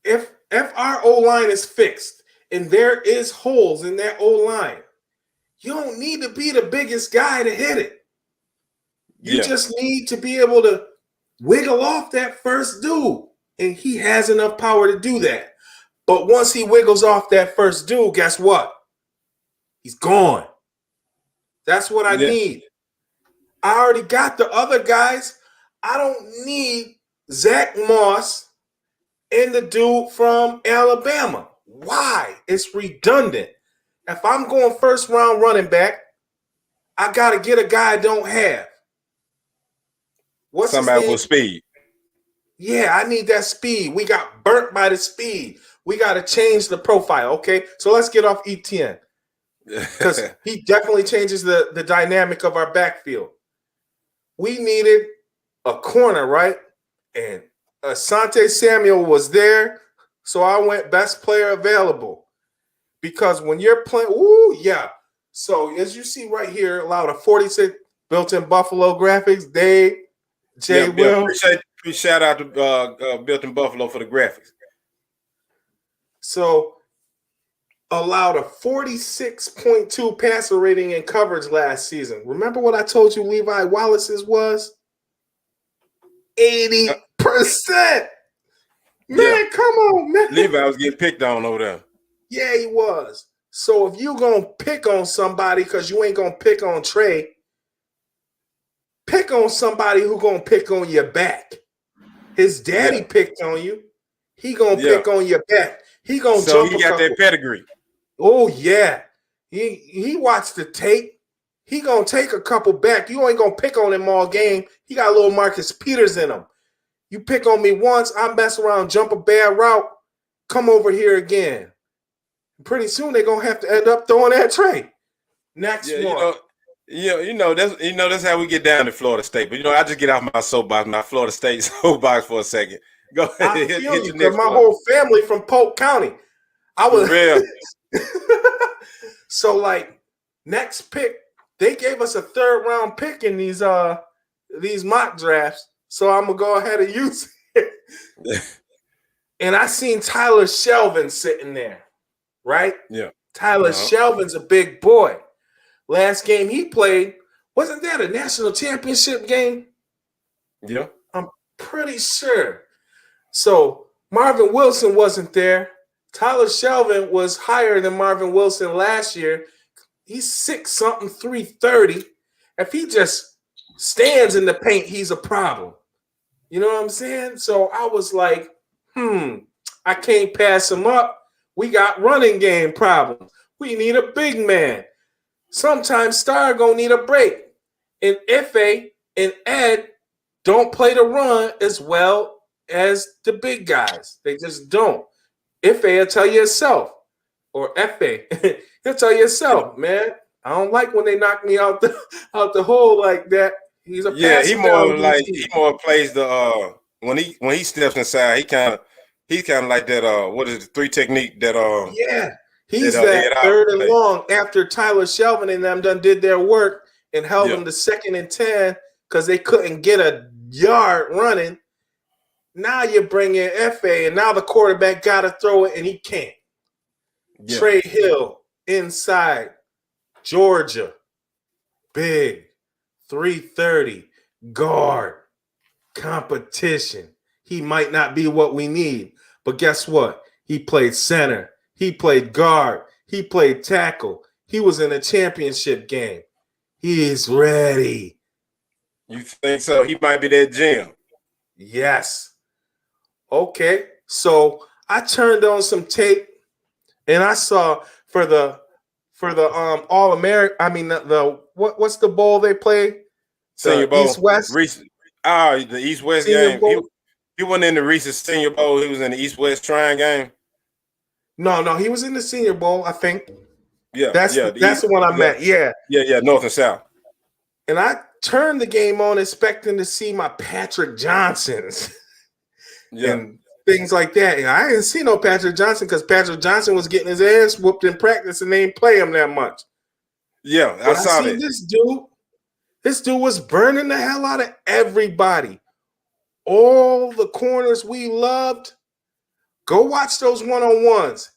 if our O-line is fixed and there is holes in that O-line, you don't need to be the biggest guy to hit it. You just need to be able to wiggle off that first dude, and he has enough power to do that. But once he wiggles off that first dude, guess what? He's gone. That's what I need. I already got the other guys. I don't need Zach Moss and the dude from Alabama. Why? It's redundant. If I'm going first round running back, I got to get a guy I don't have. What's somebody with speed? Yeah, I need that speed. We got burnt by the speed. We got to change the profile, okay? So let's get off ETN because he definitely changes the dynamic of our backfield. We needed a corner, right? And Asante Samuel was there, so I went best player available. Because when you're playing, So as you see right here, allowed a 46 built-in Buffalo graphics. Dave, Jay Will. Shout out to Built-in Buffalo for the graphics. So allowed a 46.2 passer rating and coverage last season. Remember what I told you Levi Wallace's was? 80%. Man, come on, man. Levi was getting picked on over there. Yeah, he was. So if you're going to pick on somebody because you ain't going to pick on Trey, pick on somebody who going to pick on your back. His daddy picked on you. He going to pick on your back. He going to jump. So he got that pedigree. Oh, yeah. He watched the tape. He going to take a couple back. You ain't going to pick on him all game. He got a little Marcus Peters in him. You pick on me once, I mess around, jump a bad route, come over here again. Pretty soon they're going to have to end up throwing that Trey. Next one. That's how we get down to Florida State. But, I just get off my soapbox, my Florida State soapbox for a second. Go ahead. I feel you, because my whole family from Polk County. I was real. So, next pick, they gave us a third-round pick in these mock drafts. So I'm going to go ahead and use it. And I seen Tyler Shelvin sitting there, right? Yeah. Tyler Shelvin's a big boy. Last game he played, wasn't that a national championship game? Yeah. I'm pretty sure. So Marvin Wilson wasn't there. Tyler Shelvin was higher than Marvin Wilson last year. He's 6'something", 330. If he just stands in the paint, he's a problem. You know what I'm saying? So I was like, I can't pass him up. We got running game problems. We need a big man. Sometimes Star gonna need a break. And Ife and Ed don't play the run as well as the big guys. They just don't. Ife will tell you himself. Or Efe, he'll tell you himself, man. I don't like when they knock me out the hole like that. He's a he more plays the when he steps inside, he's kind of like that what is the three technique that he's that third and long after Tyler Shelvin and them done did their work and held them to 2nd and 10 because they couldn't get a yard running. Now you bring in Efe, and now the quarterback got to throw it, and he can't. Yeah. Trey Hill inside, Georgia, big, 330, guard, competition. He might not be what we need, but guess what? He played center. He played guard. He played tackle. He was in a championship game. He is ready. You think so? He might be that gem. Yes. Okay. So I turned on some tape and I saw for the All American. I mean what's the bowl they play? Senior Bowl. East West. The East West game. He wasn't in the Reese's Senior Bowl. He was in the East West Trine game. No, he was in the Senior Bowl, I think. Yeah, that's the one I meant. Yeah, North and South. And I turned the game on expecting to see my Patrick Johnsons and things like that. And I didn't see no Patrick Johnson because Patrick Johnson was getting his ass whooped in practice and they didn't play him that much. Yeah, I saw that. This dude was burning the hell out of everybody. All the corners we loved. Go watch those one-on-ones.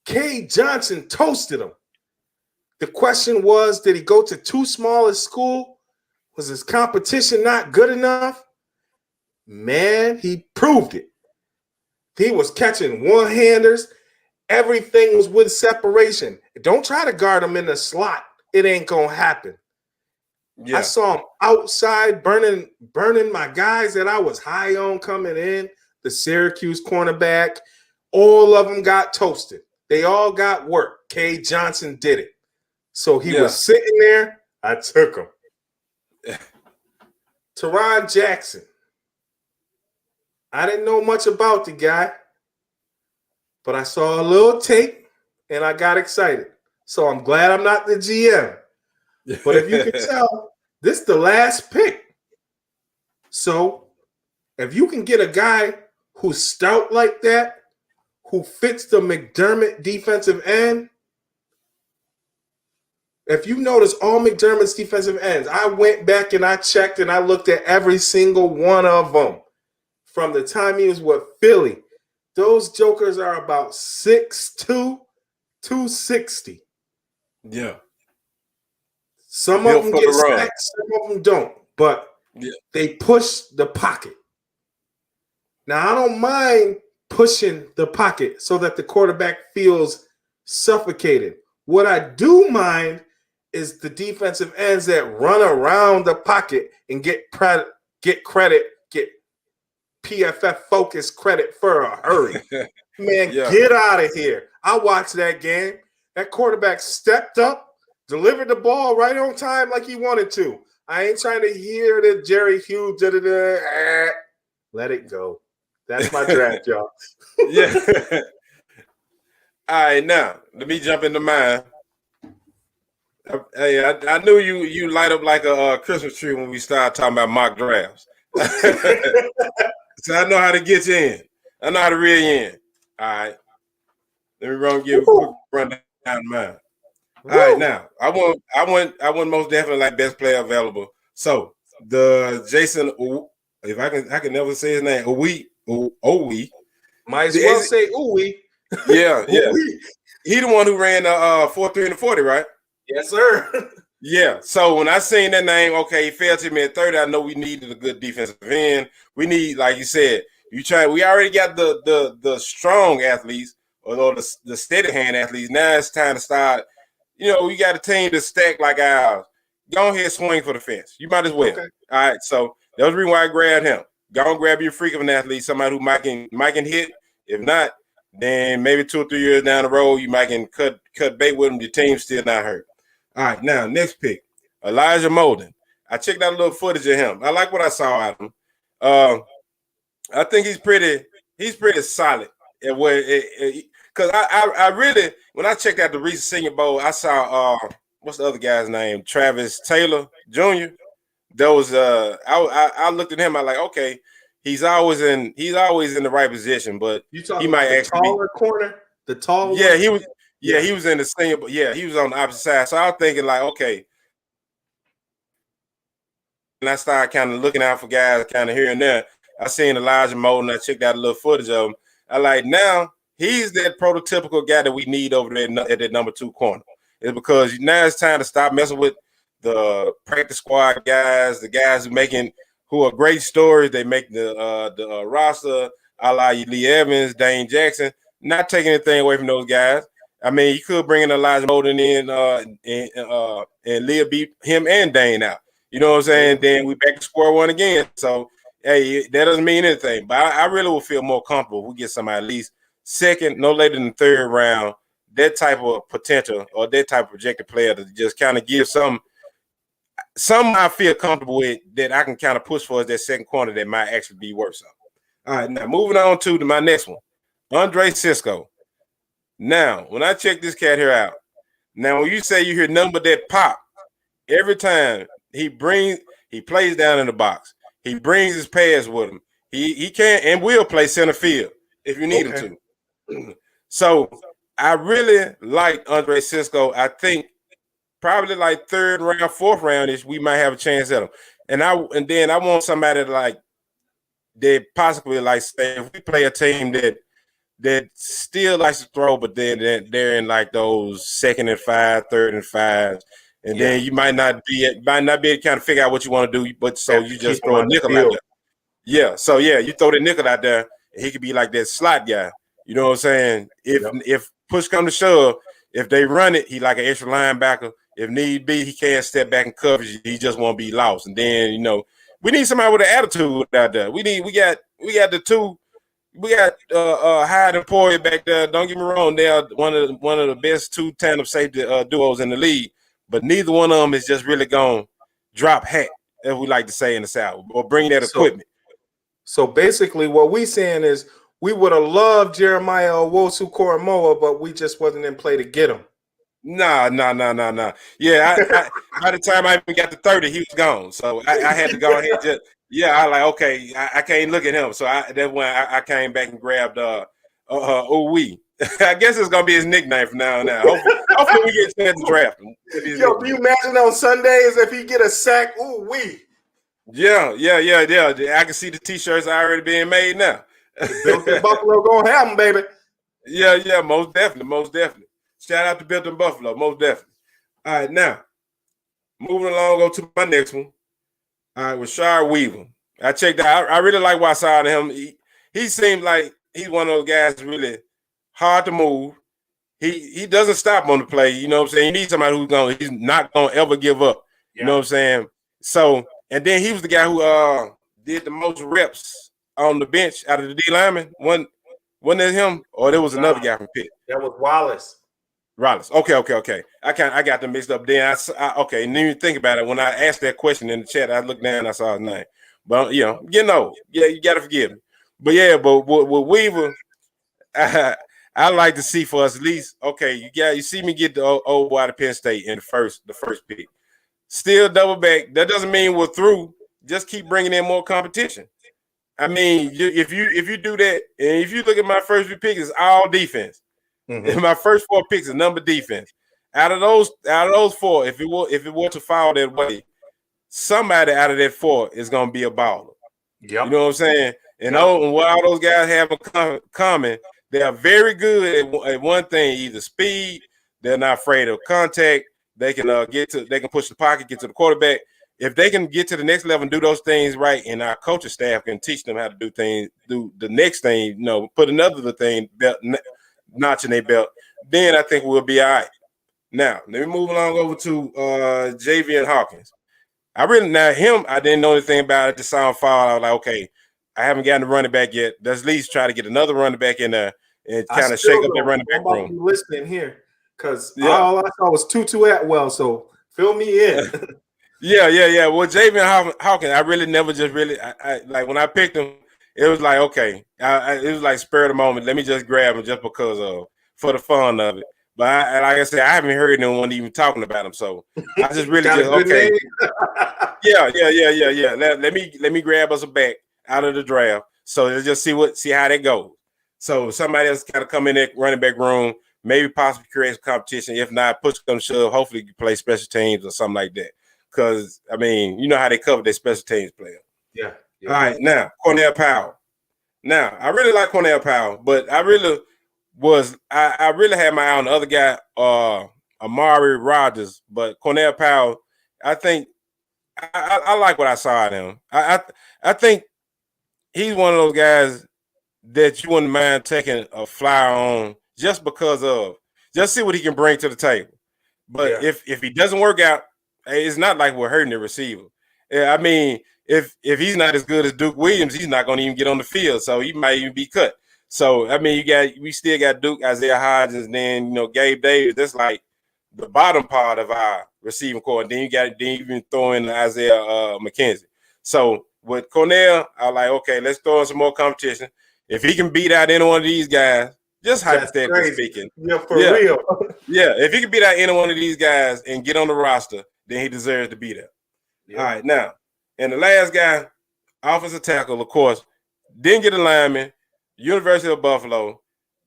K. Johnson toasted him. The question was, did he go to too small a school? Was his competition not good enough? Man, he proved it. He was catching one-handers. Everything was with separation. Don't try to guard him in the slot. It ain't going to happen. Yeah. I saw him outside burning my guys that I was high on coming in. The Syracuse cornerback. All of them got toasted. They all got work. K. Johnson did it. So he was sitting there. I took him. Teron Jackson. I didn't know much about the guy, but I saw a little tape and I got excited. So I'm glad I'm not the GM. But if you can tell, this is the last pick. So if you can get a guy who's stout like that, who fits the McDermott defensive end. If you notice all McDermott's defensive ends, I went back and I checked and I looked at every single one of them from the time he was with Philly. Those jokers are about 6'2", 260. Yeah. Some of them get sacked, some of them don't, but they push the pocket. Now, I don't mind pushing the pocket so that the quarterback feels suffocated. What I do mind is the defensive ends that run around the pocket and get PFF focus credit for a hurry. Man, get out of here. I watched that game. That quarterback stepped up, delivered the ball right on time like he wanted to. I ain't trying to hear the Jerry Hughes, let it go. That's my draft, y'all. Yeah. All right, now let me jump into mine. Hey, I knew you light up like a Christmas tree when we started talking about mock drafts. So I know how to get you in. I know how to reel you in. All right. Let me give a quick rundown of mine. All right, now I want most definitely like best player available. So the Jason, if I can never say his name, Owe. Might as well say Owe. Yeah. He the one who ran the 4.3 and the 40, right? Yes, sir. Yeah. So when I seen that name, okay, he fell to me at 30. I know we needed a good defensive end. We need, like you said, we already got the strong athletes or the steady hand athletes. Now it's time to start. We got a team to stack like ours. Go ahead, swing for the fence. You might as well. Okay. All right. So that was the reason why I grabbed him. Go and grab your freak of an athlete, somebody who might can hit. If not, Then maybe 2 or 3 years down the road, you might can cut bait with him. Your team's still not hurt. All right, now next pick, Elijah Molden. I checked out a little footage of him. I like what I saw out of him. I think he's pretty solid at where because I really, when I checked out the recent Senior Bowl, I saw what's the other guy's name? Travis Taylor Jr. Those I looked at him. I like, okay, he's always in the right position, but You talking he might about the actually taller corner, the tall yeah, one? he was he was in the senior, yeah, he was on the opposite side. So I was thinking like, okay. And I started kind of looking out for guys kind of here and there. I seen Elijah Molden. I checked out a little footage of him. I like, now he's that prototypical guy that we need over there at that number 2 corner. It's because now it's time to stop messing with the practice squad guys, the guys who are great stories. They make the roster, a la Lee Evans, Dane Jackson. Not taking anything away from those guys. I mean, you could bring in Elijah Molden and Leah beat him and Dane out. You know what I'm saying? Then we back to square one again. So, hey, that doesn't mean anything. But I really will feel more comfortable if we get somebody at least second, no later than the 3rd round, that type of potential or that type of projected player to just kind of give some I feel comfortable with that I can kind of push for as that second corner that might actually be worth something. All right, now moving on to my next one, Andre Cisco. Now, when I check this cat here out, now when you say you hear nothing but that pop, every time he plays down in the box. He brings his pads with him. He can and will play center field if you need him to. So I really like Andre Cisco. I think probably like 3rd round, 4th round-ish, we might have a chance at him. And then I want somebody that possibly like say if we play a team that still likes to throw, but then they're in like those 2nd and 5, 3rd and 5s. And then you might not be able to kind of figure out what you want to do, but so you just throw a nickel out there. Yeah, so you throw the nickel out there, and he could be like that slot guy. You know what I'm saying? If push come to shove, if they run it, he like an extra linebacker. If need be, he can't step back in coverage. He just won't be lost. And then we need somebody with an attitude out there. We got the two. We got Hyde and Poirier back there. Don't get me wrong; they are one of the best 2 tandem safety duos in the league. But neither one of them is just really going to drop hat, as we like to say in the South, or bring that equipment. So basically what we saying is we would have loved Jeremiah Owusu Koromoa, but we just wasn't in play to get him. Nah. Yeah, by the time I even got to 30, he was gone. So I had to go ahead I like, okay, I can't look at him. So that's when I came back and grabbed Owe. I guess it's gonna be his nickname from now on. Hopefully we get a chance to draft him. Yo, do you imagine on Sundays if he get a sack? Ooh wee. Yeah. I can see the t-shirts already being made now. Built in Buffalo gonna have them, baby. Yeah, most definitely. Shout out to Built in Buffalo, most definitely. All right, now moving along, go to my next one. All right, with Shard Weaver. I checked out. I really like what I saw of him. He seems like he's one of those guys that's really hard to move. He doesn't stop on the play. You know what I'm saying? You need somebody he's not gonna ever give up. You know what I'm saying? So, and then he was the guy who did the most reps on the bench out of the D linemen. Wasn't it him? Or there was another guy from Pitt? That was Wallace. Okay. I got them mixed up. Then okay. And then you think about it. When I asked that question in the chat, I looked down and I saw his name. But you gotta forgive me. But with Weaver, I like to see for us at least. Okay, you see me get the old boy out of Penn State in the first pick. Still double back. That doesn't mean we're through. Just keep bringing in more competition. I mean, if you do that, and if you look at my first 3 picks, it's all defense. Mm-hmm. My first 4 picks are number defense. Out of those 4, if it were to fall that way, somebody out of that 4 is going to be a baller. Yep. You know what I'm saying? And what all those guys have in common, they are very good at one thing: either speed. They're not afraid of contact. They can they can push the pocket, get to the quarterback. If they can get to the next level and do those things right, and our coaching staff can teach them how to do the next thing, put another thing notch in their belt, then I think we'll be all right. Now, let me move along over to Javian Hawkins. I didn't know anything about it. The sound fall. I was like, okay, I haven't gotten a running back yet. Let's at least try to get another running back in there and kind of shake up that running back room. I'm listening here because Yeah. all I saw was Tutu Atwell. So fill me in. Yeah. Well, Javian Hawkins, I really never just really I like when I picked him, it was like okay, it was like spur of the moment. Let me just grab him just because of for the fun of it. But like I said, I haven't heard anyone even talking about him, so I just really just okay. Yeah. Let me grab us a back out of the draft. So let's just see how that goes. So somebody else got to come in that running back room, maybe possibly create some competition. If not, push come shove, hopefully you play special teams or something like that. Because I mean, you know how they cover their special teams player. Yeah. All right, now Cornell Powell. Now I really like Cornell Powell, but I really had my eye on the other guy, Amari Rogers, but Cornell Powell, I think I like what I saw in him. I think he's one of those guys that you wouldn't mind taking a flyer on just because of just see what he can bring to the table. But if he doesn't work out, it's not like we're hurting the receiver. I mean, if he's not as good as Duke Williams, he's not going to even get on the field, so he might even be cut. So I mean, we still got Duke, Isaiah Hodgins, and then Gabe Davis. That's like the bottom part of our receiving core. And then you even throw in Isaiah McKenzie. So with Cornell, I was like, okay, let's throw in some more competition. If he can beat out any one of these guys, just hypothetically speaking. Yeah, for real. Yeah, if he can beat out any one of these guys and get on the roster, then he deserves to be there. Yeah. All right, now, and the last guy, offensive tackle, of course, didn't get a lineman, University of Buffalo.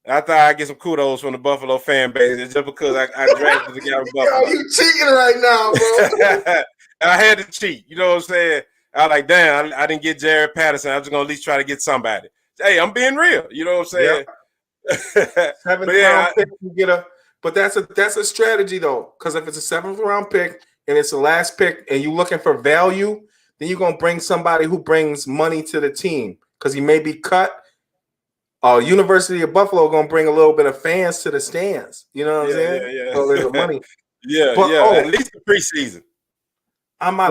I thought I'd get some kudos from the Buffalo fan base just because I drafted the guy from Buffalo. Yo, you cheating right now, bro. I had to cheat. You know what I'm saying? I was like, damn, I didn't get Jared Patterson. I'm just going to at least try to get somebody. Hey, I'm being real. You know what I'm saying? Yep. Seventh round pick, you get but that's a strategy, though, because if it's a 7th round pick and it's the last pick and you're looking for value, then you're going to bring somebody who brings money to the team because he may be cut. University of Buffalo going to bring a little bit of fans to the stands. You know what I'm saying? Yeah. So there's the money. At least the preseason. On my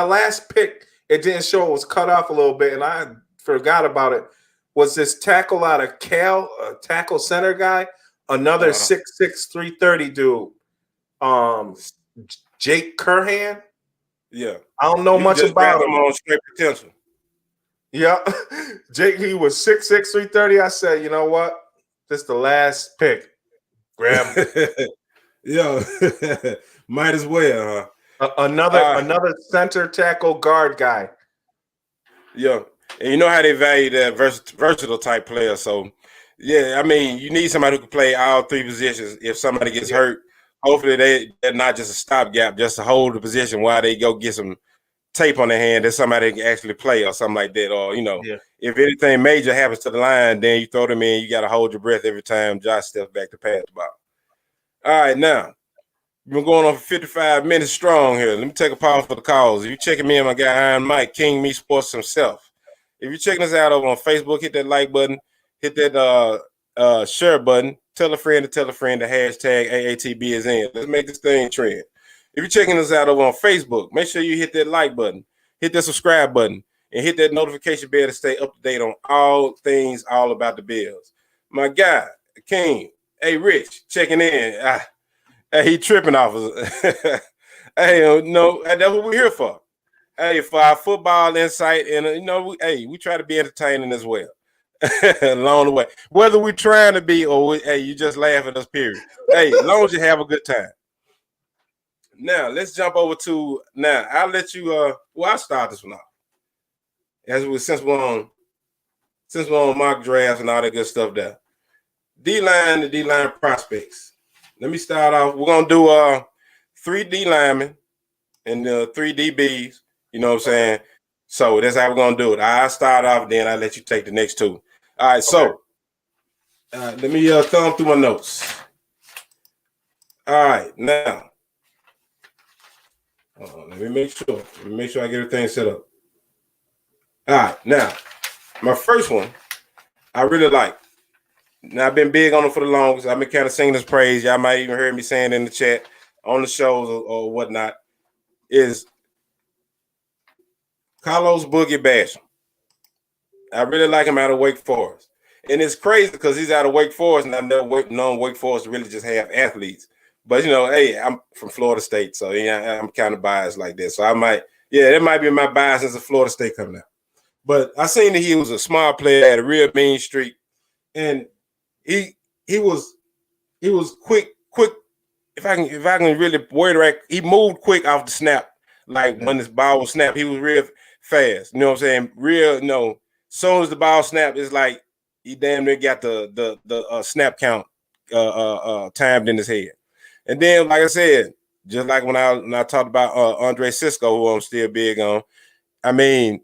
last pick, it didn't show. It was cut off a little bit, and I forgot about it. Was this tackle out of Cal, a tackle center guy, another 6'6", 330 dude, Jake Curhan? Yeah. I don't know much about him. On straight potential. Yeah. Jake, he was 6'6", 330. I said, you know what? This is the last pick. Grab him. Yeah. Might as well, huh? Another center tackle guard guy. Yeah. And you know how they value that versatile type player. So, yeah, I mean, you need somebody who can play all 3 positions. If somebody gets hurt, hopefully they're not just a stopgap, just to hold the position while they go get some tape on their hand that somebody can actually play or something like that. Or, if anything major happens to the line, then you throw them in. You got to hold your breath every time Josh steps back to pass the ball. All right, now, we've been going on for 55 minutes strong here. Let me take a pause for the calls. If you're checking me and my guy Iron Mike, Kingmesports himself. If you're checking us out over on Facebook, hit that like button, hit that share button, tell a friend the hashtag AATB is in. Let's make this thing trend. If you're checking us out over on Facebook, make sure you hit that like button, hit that subscribe button, and hit that notification bell to stay up to date on all things all about the Bills. My guy, King, hey, Rich, checking in. Hey, he tripping off us. Hey, no, that's what we're here for. Hey, for our football insight, and we try to be entertaining as well along the way. Whether we're trying to be or you just laugh at us, period. Hey, as long as you have a good time. Now let's jump over to I'll let you. I'll start this one off. Since we're on mock drafts and all that good stuff there. DLine, the DLine prospects. Let me start off. We're gonna do 3 D linemen and 3 DBs. You know what I'm saying? So that's how we're gonna do it. I'll start off, then I'll let you take the next 2. All right, so let me thumb through my notes. All right, now let me make sure I get everything set up. All right, now my first one I really like. Now I've been big on him for the longest. I've been kind of singing his praise. Y'all might even hear me saying in the chat on the shows or whatnot. Is Carlos Boogie Basham. I really like him out of Wake Forest. And it's crazy because he's out of Wake Forest, and I've never known Wake Forest to really just have athletes. But, hey, I'm from Florida State, so yeah, I'm kind of biased like that. So that might be my bias as a Florida State coming out. But I seen that he was a smart player, had a real mean streak, and he was quick. If I can really word it right, he moved quick off the snap. Like when this ball was snapped, he was real fast. You know what I'm saying? Real, soon as the ball snapped, it's like he damn near got the snap count timed in his head. And then, like I said, just like when I talked about Andre Cisco, who I'm still big on, I mean,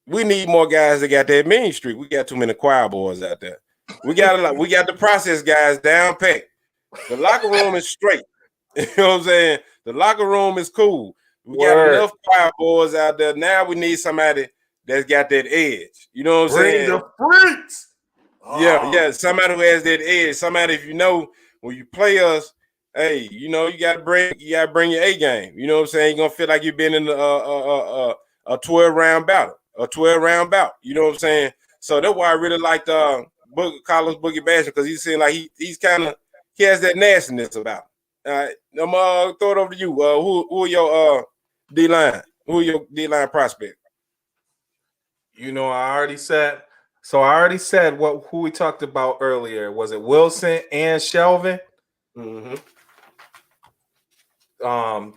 we need more guys that got that mean streak. We got too many choir boys out there. We got the process guys down pat. The locker room is straight. You know what I'm saying? The locker room is cool. We got enough choir boys out there. Now we need somebody that's got that edge. You know what I'm saying? Bring the freaks. Yeah. Somebody who has that edge. Somebody, if when you play us, hey, you gotta bring your A game. You know what I'm saying? You're gonna feel like you've been in a 12-round battle. A 12-round bout. You know what I'm saying? So that's why I really liked Carlos Boogie Basham, because he seemed like he has that nastiness about him. All right, I'm throw it over to you. Who are your D-line? Who are your D-line prospect? I already said. So I already said who we talked about earlier. Was it Wilson and Shelvin? Mm-hmm.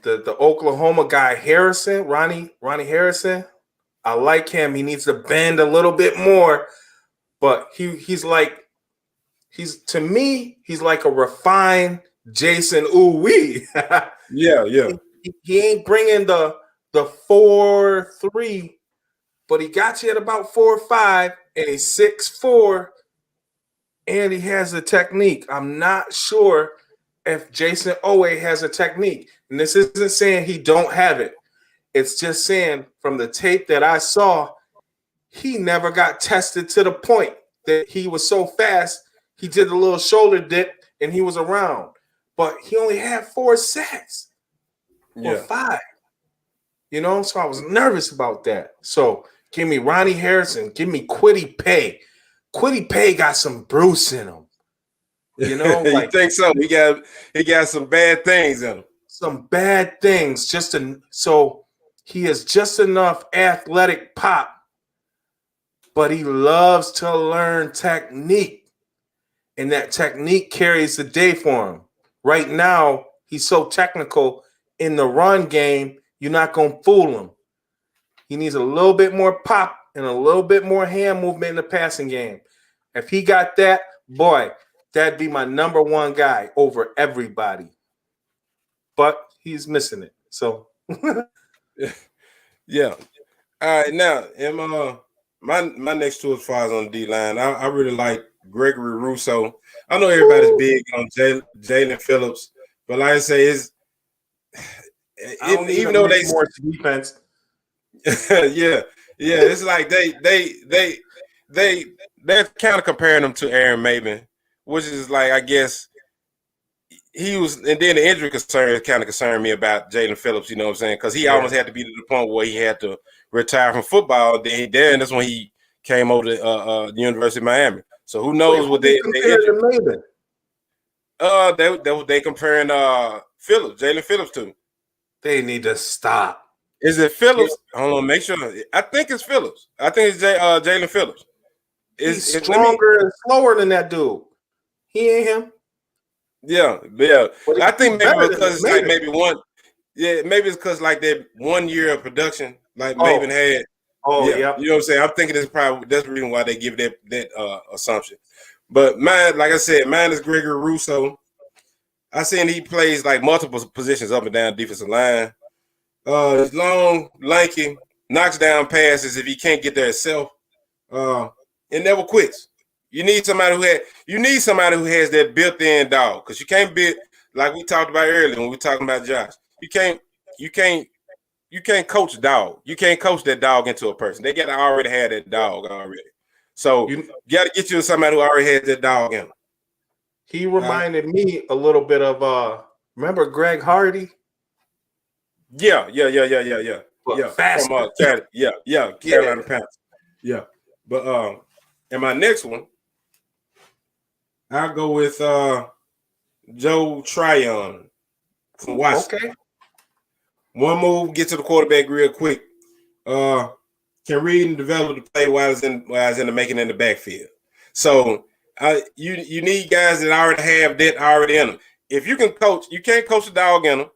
The Oklahoma guy Harrison, Ronnie Harrison. I like him. He needs to bend a little bit more, but he's like a refined Jason Uwe. Yeah. He ain't bringing the 4.3, but he got you at about 4.5, and he's 6'4", and he has a technique. I'm not sure if Jason Owe has a technique, and this isn't saying he don't have it. It's just saying from the tape that I saw, he never got tested to the point that he was so fast. He did a little shoulder dip and he was around, but he only had 4 sacks or 5. So I was nervous about that. So give me Ronnie Harrison. Give me Kwity Paye. Kwity Paye got some Bruce in him. You think so? He got some bad things in him. Some bad things. So he has just enough athletic pop, but he loves to learn technique. And that technique carries the day for him. Right now, he's so technical in the run game, you're not going to fool him. He needs a little bit more pop and a little bit more hand movement in the passing game. If he got that, boy, that'd be my number one guy over everybody. But he's missing it. So, yeah. All right, now, my next two as far as on the D-line, I really like Gregory Rousseau. I know everybody's big on Jalen Phillips, but like I say, even though they more defense. yeah, it's like they're kind of comparing them to Aaron Maben, which is like, I guess he was, and then the injury concern kind of concerned me about Jalen Phillips. You know what I'm saying? Because he almost had to be to the point where he had to retire from football. Then that's when he came over to the University of Miami. So who knows what they Maben? They comparing Jalen Phillips to. They need to stop. Is it Phillips? Hold on, make sure. I think it's Phillips. I think it's Jalen Phillips. He's stronger and slower than that dude. He ain't him. Yeah. I think maybe because it's like maybe one. Yeah, maybe it's because like that 1 year of production, like Maven had. Yeah. You know what I'm saying? I'm thinking that's the reason why they give that assumption. But mine, like I said, mine is Gregory Rousseau. I seen he plays like multiple positions up and down defensive line. He's long, lanky, knocks down passes if he can't get there himself. It never quits. You need somebody who has that built-in dog, because you can't build, like we talked about earlier when we were talking about Josh. You can't coach a dog. You can't coach that dog into a person. They got to already have that dog already. So you got to get you somebody who already has that dog in him. He reminded me a little bit of remember Greg Hardy? Yeah. Fast. Carolina Panthers. Yeah. But and my next one I'll go with Joe Tryon from Washington. Okay. One move, get to the quarterback real quick. Can read and develop the play while it's in the making in the backfield. So you need guys that already have that already in them. If you can coach, you can't coach a dog in them.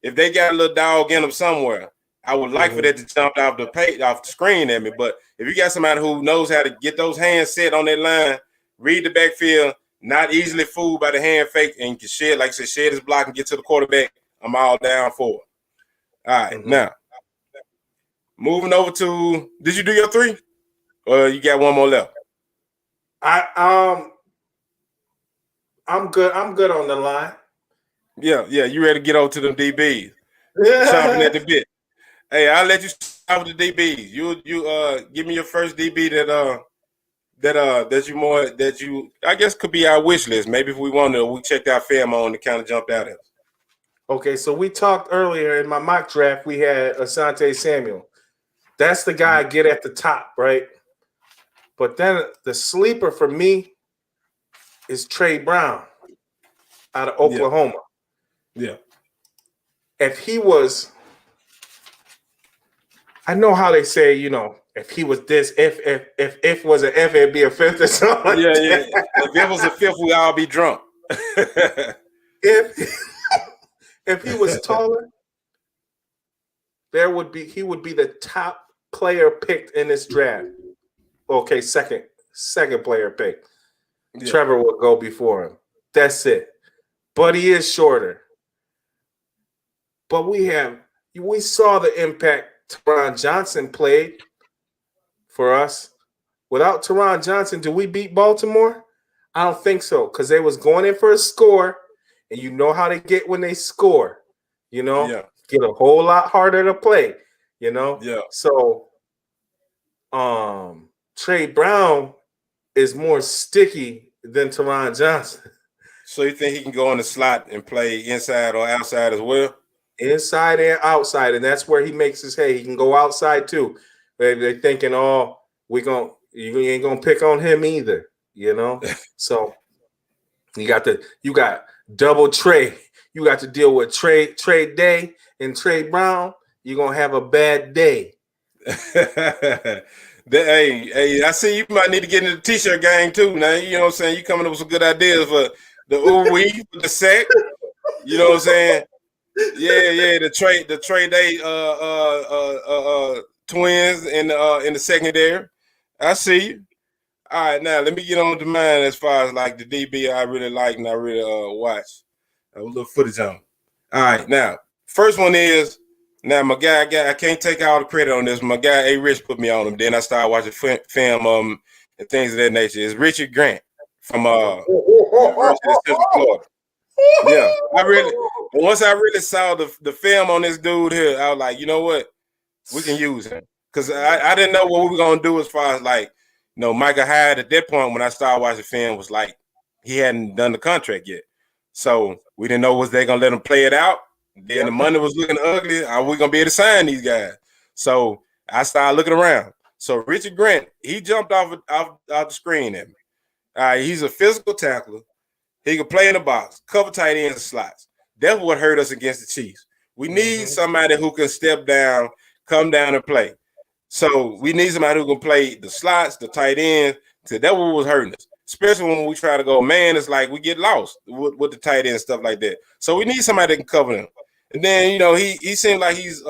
If they got a little dog in them somewhere, I would like for that to jump off the screen at me. But if you got somebody who knows how to get those hands set on that line, read the backfield, not easily fooled by the hand fake, and can shed, like I said, shed his block and get to the quarterback, I'm all down for it. All right, now moving over to, did you do your 3? Or you got one more left? I'm good. I'm good on the line. Yeah. You ready to get over to them DBs? Chomping at the bit. Hey, I'll let you start with the DBs. You give me your first DB that you I guess could be our wish list. Maybe if we wanted, we checked out film on and kind of jumped out at us. Okay, so we talked earlier in my mock draft. We had Asante Samuel. That's the guy I get at the top, right? But then the sleeper for me is Trey Brown out of Oklahoma. Yeah. If he was, I know how they say, if he was this, if was an F, it'd be a fifth or something. Yeah. If it was a fifth, we all be drunk. If he was taller, he would be the top player picked in this draft. Okay, second player picked. Yeah. Trevor will go before him. That's it. But he is shorter. But we saw the impact Teron Johnson played for us. Without Teron Johnson, do we beat Baltimore? I don't think so, because they was going in for a score, and you know how they get when they score. Get a whole lot harder to play. Yeah. So, Trey Brown is more sticky than Teron Johnson. So you think he can go in the slot and play inside or outside as well? Inside and outside, and that's where he makes his hay. He can go outside too. They're thinking, you ain't gonna pick on him either, So you got double Trey. You got to deal with Trey Day and Trey Brown. You're gonna have a bad day. Hey, I see you might need to get into the t-shirt game too. Now, you know what I'm saying? You coming up with some good ideas for the ooh-wee, the sack. You know what I'm saying? Yeah, the Trey Day twins in the secondary. I see you. All right, now let me get on to mine as far as like the DB I really like and I really watch. A little footage on. All right, now first one is my guy. I can't take all the credit on this. My guy A. Rich put me on him. Then I started watching film and things of that nature. It's Richard Grant from University of Central Florida. Yeah, once I really saw the film on this dude here, I was like, you know what, we can use him, because I didn't know what we were gonna do as far as like, Michael Hyde at that point when I started watching film was like he hadn't done the contract yet, so we didn't know was they gonna let him play it out. Then the money was looking ugly. Are we gonna be able to sign these guys? So I started looking around. So Richard Grant, he jumped off the screen at me. All right, he's a physical tackler. He can play in the box, cover tight ends and slots. That's what hurt us against the Chiefs. We need somebody who can step down, come down and play. So we need somebody who can play the slots, the tight ends. So that what was hurting us, especially when we try to go man. It's like we get lost with the tight end and stuff like that. So we need somebody that can cover them. And then he seemed like he's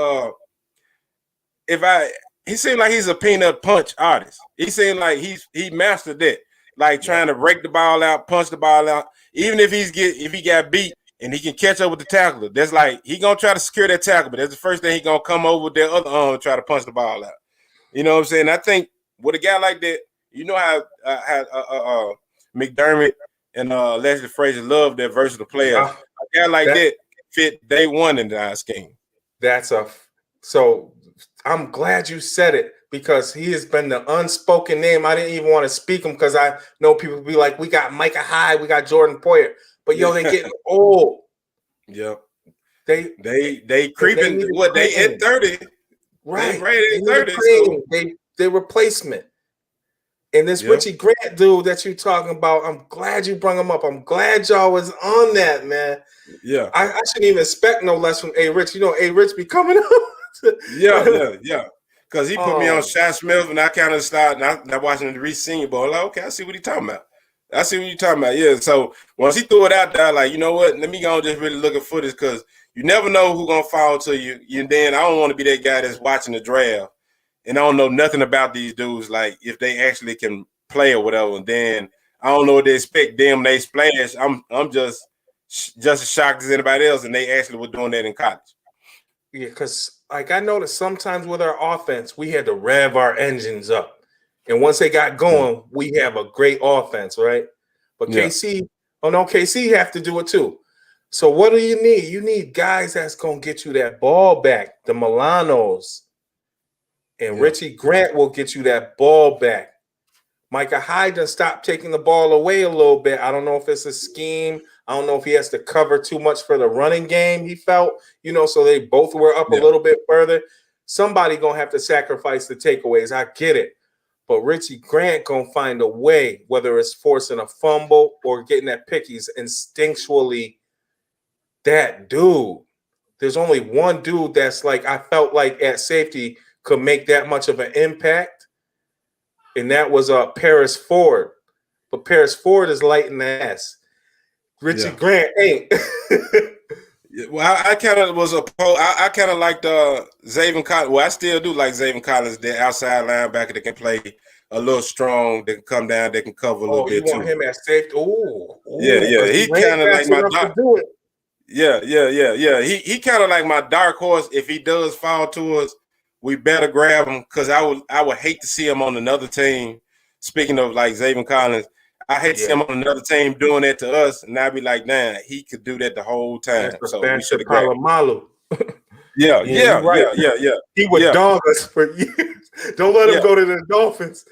he seemed like he's a peanut punch artist. He seemed like he mastered that. Like trying to break the ball out, punch the ball out. Even if he got beat and he can catch up with the tackler, that's like he gonna try to secure that tackle, but that's the first thing he gonna come over with their other arm and try to punch the ball out. You know what I'm saying? I think with a guy like that, how McDermott and Leslie Frazier love their versatile players. A guy like that fit day one in our scheme. So I'm glad you said it, because he has been the unspoken name. I didn't even want to speak him because I know people be like, we got Micah Hyde, we got Jordan Poyer, but they getting old. Yep. They creeping. They at 30. Right. They right at 30. They replacement. And this Richie Grant dude that you talking about, I'm glad you brought him up. I'm glad y'all was on that, man. Yeah. I shouldn't even expect no less from A. Rich. You know, A. Rich be coming up. Yeah. Because he put me on Shaq Smith, and I kind of started not watching the recent Senior Bowl. Like, okay, I see what he's talking about. Yeah. So once he threw it out there, like, you know what? Let me go and just really look at footage because you never know who's gonna fall to you. And then I don't want to be that guy that's watching the draft and I don't know nothing about these dudes, like if they actually can play or whatever. And then I don't know what they expect. Them they splash. I'm just as shocked as anybody else, and they actually were doing that in college. Yeah, because like I noticed sometimes with our offense, we had to rev our engines up. And once they got going, we have a great offense, right? But KC, KC have to do it too. So what do you need? You need guys that's going to get you that ball back, the Milanos. And Richie Grant will get you that ball back. Micah Hyde done stopped taking the ball away a little bit. I don't know if it's a scheme. I don't know if he has to cover too much for the running game, he felt, so they both were up a little bit further. Somebody going to have to sacrifice the takeaways. I get it. But Richie Grant going to find a way, whether it's forcing a fumble or getting that pick. He's instinctually that dude. There's only one dude that's like, I felt like at safety could make that much of an impact. And that was Paris Ford. But Paris Ford is light in the ass. Richie Grant ain't. Well, I kind of was I kind of liked Zaven Collins. Well, I still do like Zaven Collins, the outside linebacker that can play a little strong, that can come down, that can cover a little bit too. Oh, you want him at safety? Ooh. Yeah. He kind of like my dark. Yeah. He kind of like my dark horse. If he does fall to us, we better grab him because I would hate to see him on another team. Speaking of like Zaven Collins, I hate to see him on another team doing that to us, and I'd be like, nah, he could do that the whole time. So we should have grabbed him. Yeah. He would dog us for years. Don't let him go to the Dolphins.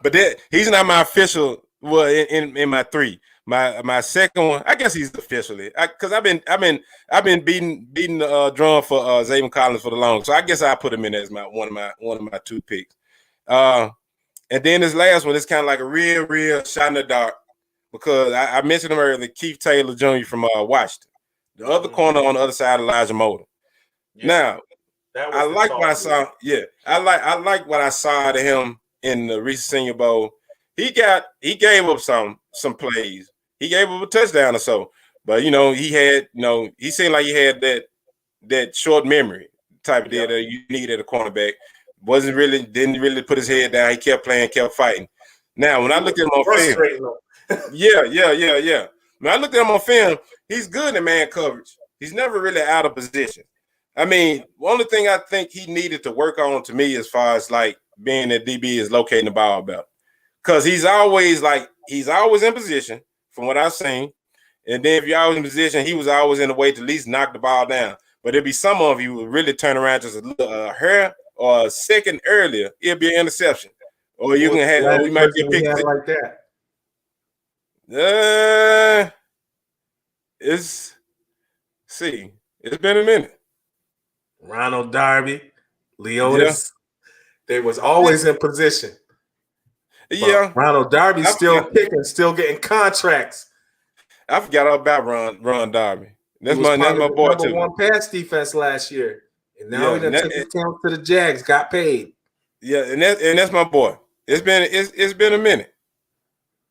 But he's not my official. Well, in my three, my second one, I guess he's officially because I've been beating the drum for Zaven Collins for the long. So I guess I put him in as one of my two picks. And then this last one is kind of like a real shot in the dark because I mentioned him earlier, Keith Taylor Jr. from Washington, the other corner on the other side of Elijah Molden. Now, I like what I saw. Yeah, I like what I saw out of him in the recent Senior Bowl. He gave up some plays. He gave up a touchdown or so, but he seemed like he had that short memory type of deal that you need at a cornerback. Didn't really put his head down. He kept playing, kept fighting. Now, when I looked at him on film, yeah. When I looked at him on film, he's good in man coverage. He's never really out of position. I mean, one thing I think he needed to work on to me as far as like being at DB is locating the ball better. Because he's always in position from what I've seen. And then if you're always in position, he was always in a way to at least knock the ball down. But there'd be some of you would really turn around just a little hair or a second earlier, it'll be an interception. Or you can have, or we might get picked like that. It's been a minute. Ronald Darby, Leonis, they was always in position. But Ronald Darby's still picking, still getting contracts. I forgot all about Ron Darby. That's my boy too. Number one pass defense last year. And now he done took his count to the Jags, got paid. Yeah, and that's my boy. It's been a minute.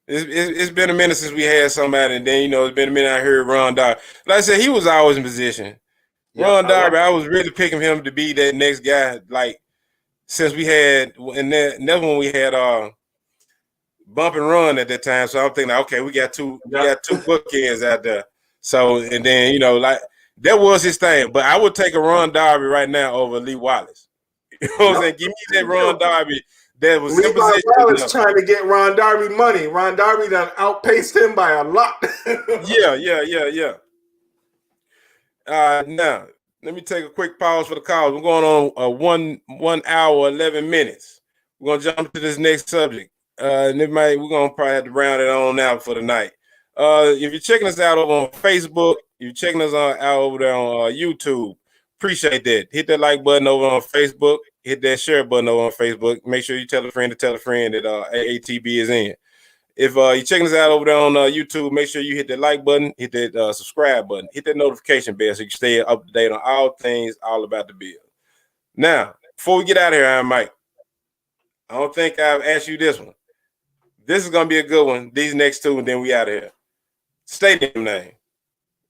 It's been a minute since we had somebody, and then it's been a minute I heard Ron Darby. Like I said, he was always in position. Ron Darby, I was really picking him to be that next guy. Like since we had, and that's when we had bump and run at that time. So I'm thinking, okay, we got two bookends out there. So and then that was his thing. But I would take a Ron Darby right now over Lee Wallace. You know what I'm saying? Give me that Ron Darby that was in position. Wallace trying to get Ron Darby money. Ron Darby done outpaced him by a lot. Yeah. Now let me take a quick pause for the calls. We're going on 1 hour 11 minutes. We're gonna jump to this next subject. And we're gonna probably have to round it on out for the night. If you're checking us out over on Facebook, you're checking us out over there on YouTube, appreciate that. Hit that like button over on Facebook. hit that share button over on Facebook. Make sure you tell a friend to tell a friend that AATB is in. If you're checking us out over there on YouTube, make sure you hit that like button, hit that subscribe button, hit that notification bell so you can stay up to date on all things all about the Bills. Now, before we get out of here, I'm Mike. I don't think I've asked you this one. This is going to be a good one. These next two, and then we out of here. Stadium name.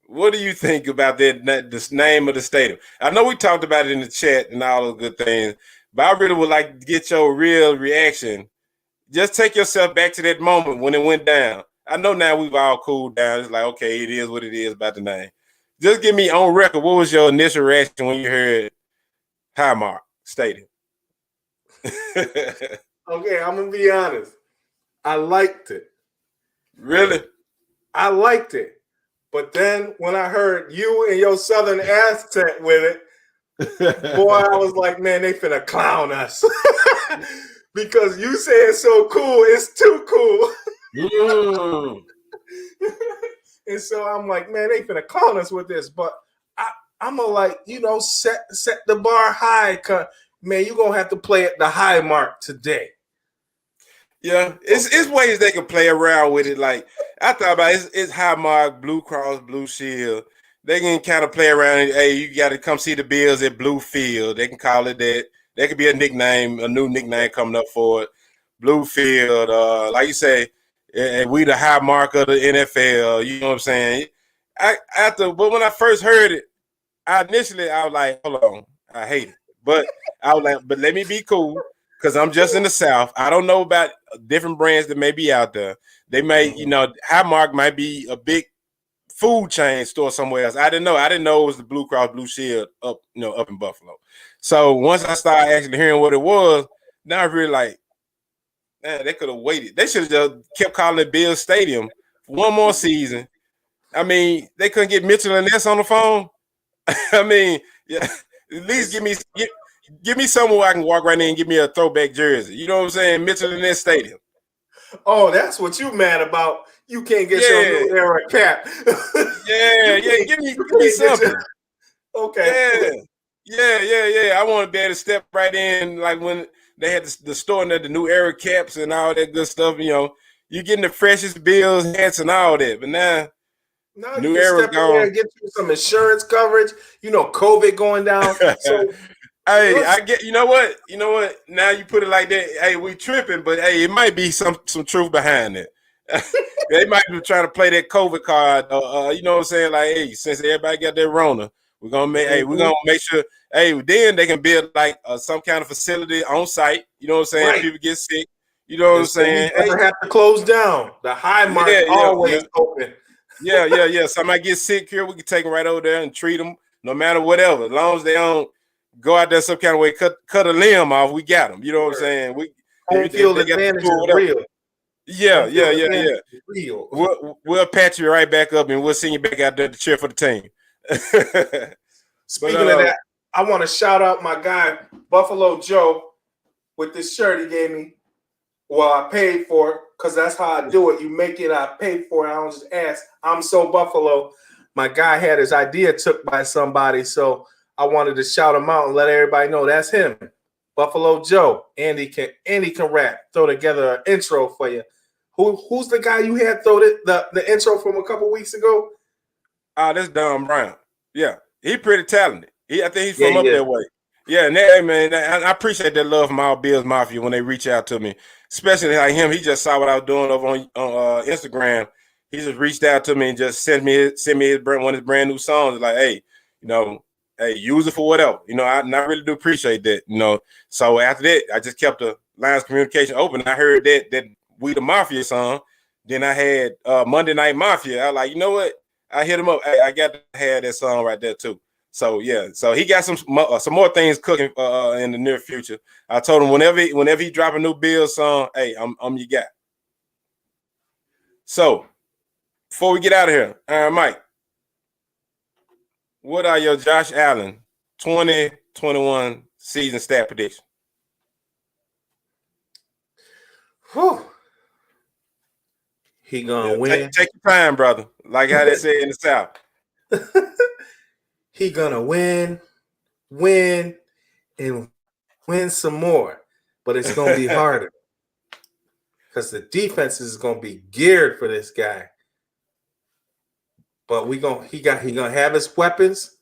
What do you think about this name of the stadium? I know we talked about it in the chat and all those good things, but I really would like to get your real reaction. Just take yourself back to that moment when it went down. I know now we've all cooled down. It's like, okay, it is what it is about the name. Just give me on record, what was your initial reaction when you heard Highmark Stadium? Okay, I'm going to be honest. I liked it. Really? I liked it. But then when I heard you and your Southern accent with it, boy, I was like, man, they finna clown us. Because you say it's so cool, it's too cool. And so I'm like, man, they finna clown us with this. But I'm gonna, like, set the bar high. Cause, man, you're gonna have to play at the high mark today. Yeah, it's ways they can play around with it. Like, I thought about it's Highmark, Blue Cross, Blue Shield. They can kind of play around. Hey, you got to come see the Bills at Blue Field. They can call it that. There could be a new nickname coming up for it. Bluefield, like you say, we the high mark of the NFL. You know what I'm saying? But when I first heard it, initially I was like, hold on, I hate it. But I was like, but let me be cool because I'm just in the South. I don't know about different brands that may be out there. They may, Highmark might be a big food chain store somewhere else. I didn't know. I didn't know it was the Blue Cross Blue Shield up in Buffalo. So once I started actually hearing what it was, now I really like, man, they could have waited. They should have just kept calling it Bills Stadium for one more season. I mean, they couldn't get Mitchell and Ness on the phone. I mean, yeah, at least give me somewhere I can walk right in and give me a throwback jersey. You know what I'm saying? Mitchell and Ness Stadium. Oh, that's what you mad about. You can't get your new era cap. Yeah. Give me something. Okay. Yeah. I want to be able to step right in, like when they had the store and the new era caps and all that good stuff. You getting the freshest Bills hats and all that. But now new you can step in there and get you some insurance coverage. COVID going down. So hey, I get. You know what? Now you put it like that. Hey, we tripping, but hey, it might be some truth behind it. They might be trying to play that COVID card. You know what I'm saying? Like, hey, since everybody got their Rona, we're gonna make sure. Hey, then they can build like some kind of facility on site. You know what I'm saying? Right. People get sick. You know what I'm saying? We never have to close down. The Highmark always open. Yeah. Somebody gets sick here, we can take them right over there and treat them, no matter whatever. As long as they don't go out there some kind of way, cut a limb off, we got them. You know what I'm saying? Home field advantage is real. Yeah. Real. We'll patch you right back up and we'll send you back out there to cheer for the team. Speaking of that, I want to shout out my guy, Buffalo Joe, with this shirt he gave me. Well, I paid for it because that's how I do it. You make it, I pay for it. I don't just ask. I'm so Buffalo. My guy had his idea took by somebody, so I wanted to shout him out and let everybody know that's him. Buffalo Joe. Andy can rap. Throw together an intro for you. Who's the guy you had throw the intro from a couple weeks ago? That's Don Brown. Yeah, he pretty talented. I think he's from up that way. Yeah, and man, I appreciate that love from all Bills Mafia when they reach out to me, especially like him. He just saw what I was doing over on Instagram. He just reached out to me and just sent me one of his brand new songs. Like, hey, use it for whatever. I really do appreciate that. So after that, I just kept the lines of communication open. I heard that We the Mafia song. Then I had Monday Night Mafia. I was like, you know what? I hit him up. Hey, I got to have that song right there too. So yeah, so he got some more things cooking in the near future. I told him whenever he drop a new Bills song, hey, I'm your guy. So before we get out of here, Mike, what are your Josh Allen 2021 season stat predictions? Whew. He gonna win. Take your time, brother. Like how they say in the South. He gonna win, and win some more, but it's going to be harder because the defense is going to be geared for this guy. But he gonna have his weapons,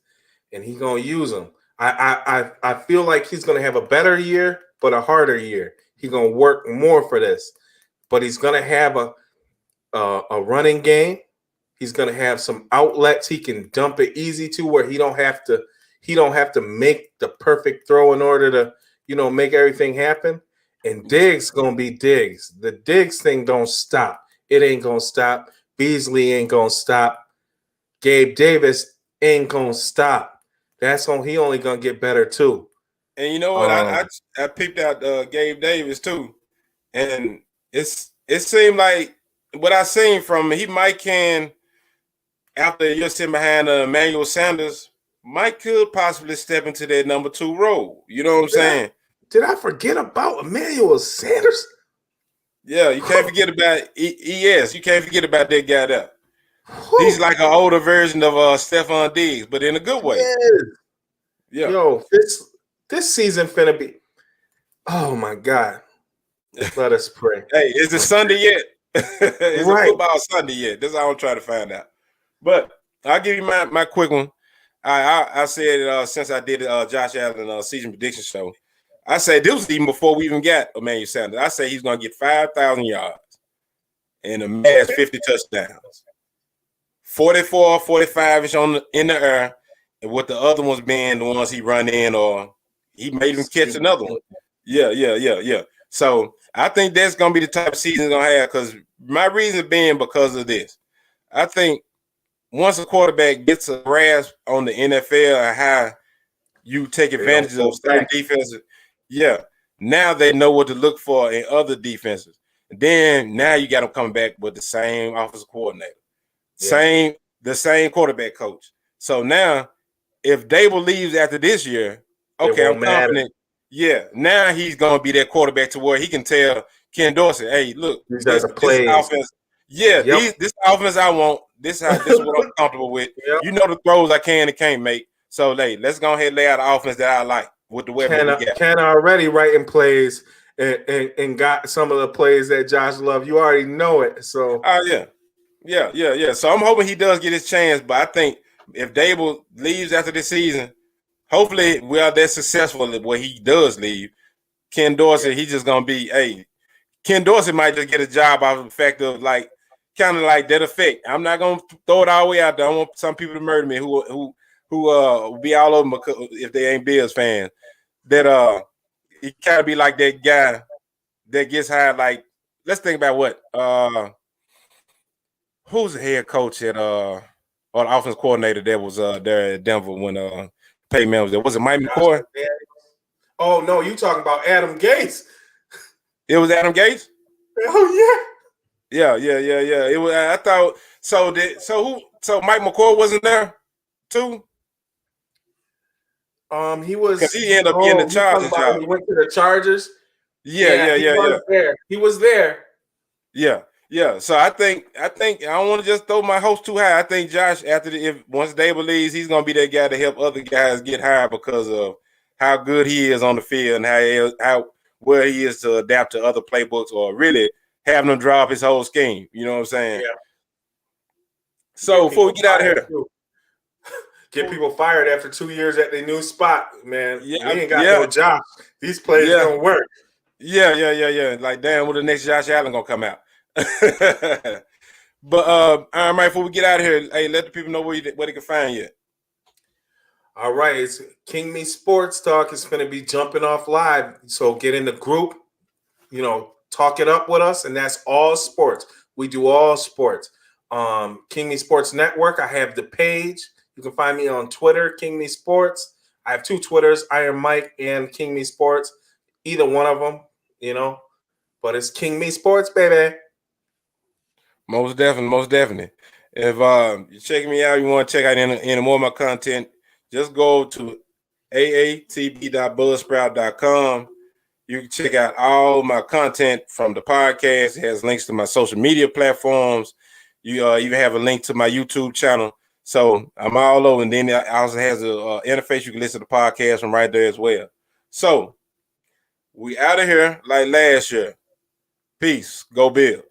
and he gonna use them. I feel like he's gonna have a better year, but a harder year. He's gonna work more for this, but he's gonna have a running game. He's gonna have some outlets he can dump it easy to, where he don't have to make the perfect throw in order to make everything happen. And Diggs gonna be Diggs. The Diggs thing don't stop. It ain't gonna stop. Beasley ain't gonna stop. Gabe Davis ain't gonna stop. He only gonna get better too. And you know what? I peeped out Gabe Davis too, and it seemed like what I seen from him, he might can, after you're sitting behind Emmanuel Sanders, Mike could possibly step into that number 2 role. You know what I'm saying? Did I forget about Emmanuel Sanders? Yeah, you can't forget about ES. You can't forget about that guy there. He's like an older version of Stefon Diggs, but in a good way. Yeah. Yo, this season finna be. Oh my God. Let us pray. Hey, is it Sunday yet? Is it football Sunday yet? That's all I'm trying to find out. But I'll give you my quick one. I said since I did Josh Allen season prediction show, I said this was even before we even got Emmanuel Sanders. I say he's going to get 5,000 yards and a mass 50 touchdowns. 44, 45-ish in the air, and with the other ones being the ones he run in, or he may even catch another one. Yeah. So I think that's going to be the type of season he's going to have, because my reason being because of this. I think once a quarterback gets a grasp on the NFL and how you take advantage of certain defenses, now they know what to look for in other defenses. And then now you got them coming back with the same offensive coordinator. The same quarterback coach. So now, if Dable leaves after this year, okay, I'm confident. Yeah, now he's gonna be that quarterback to where he can tell Ken Dorsey, "Hey, look, this offense. This offense I want. This is what I'm comfortable with. You know the throws I can and can't make. So, let's go ahead and lay out an offense that I like with the weapons we got." Ken already writing plays and got some of the plays that Josh loved. You already know it. So, Yeah. So I'm hoping he does get his chance, but I think if Dable leaves after this season, hopefully we are that successful where he does leave. Ken Dorsey, he's just gonna be Ken Dorsey might just get a job out of the fact of kind of like that effect. I'm not gonna throw it all the way out there. I want some people to murder me who will be all over me if they ain't Bills fans. That he kind of be like that guy that gets hired. Like, let's think about what who's the head coach at or the offense coordinator that was there at Denver when Peyton Manning was there? Was it Mike McCoy? Oh no, you talking about Adam Gase? It was Adam Gase? Oh yeah. It was. I thought so. So Mike McCoy wasn't there too? He was, because he ended up getting the Chargers job. He went to the Chargers. Yeah. He was there. Yeah. So I think I don't want to just throw my hopes too high. I think Josh, once Dable leaves, he's gonna be that guy to help other guys get hired because of how good he is on the field and how well he is to adapt to other playbooks or really having him drop his whole scheme. You know what I'm saying? Yeah. So before we get out of here, get people fired after 2 years at their new spot, man. Yeah, we ain't got no job. These plays don't work. Yeah. Like, damn, when the next Josh Allen gonna come out? But all right, before we get out of here, hey, let the people know where they can find you. All right, it's King Me Sports Talk. It's going to be jumping off live, so get in the group. Talk it up with us, and that's all sports. We do all sports. King Me Sports Network. I have the page. You can find me on Twitter, King Me Sports. I have 2 Twitters, Iron Mike and King Me Sports. Either one of them, but it's King Me Sports, baby. Most definitely. If you're checking me out, you want to check out any more of my content, just go to aatb.buzzsprout.com. You can check out all my content from the podcast. It has links to my social media platforms. You even have a link to my YouTube channel. So I'm all over. And then it also has an interface. You can listen to the podcast from right there as well. So We out of here like last year. Peace. Go Bills.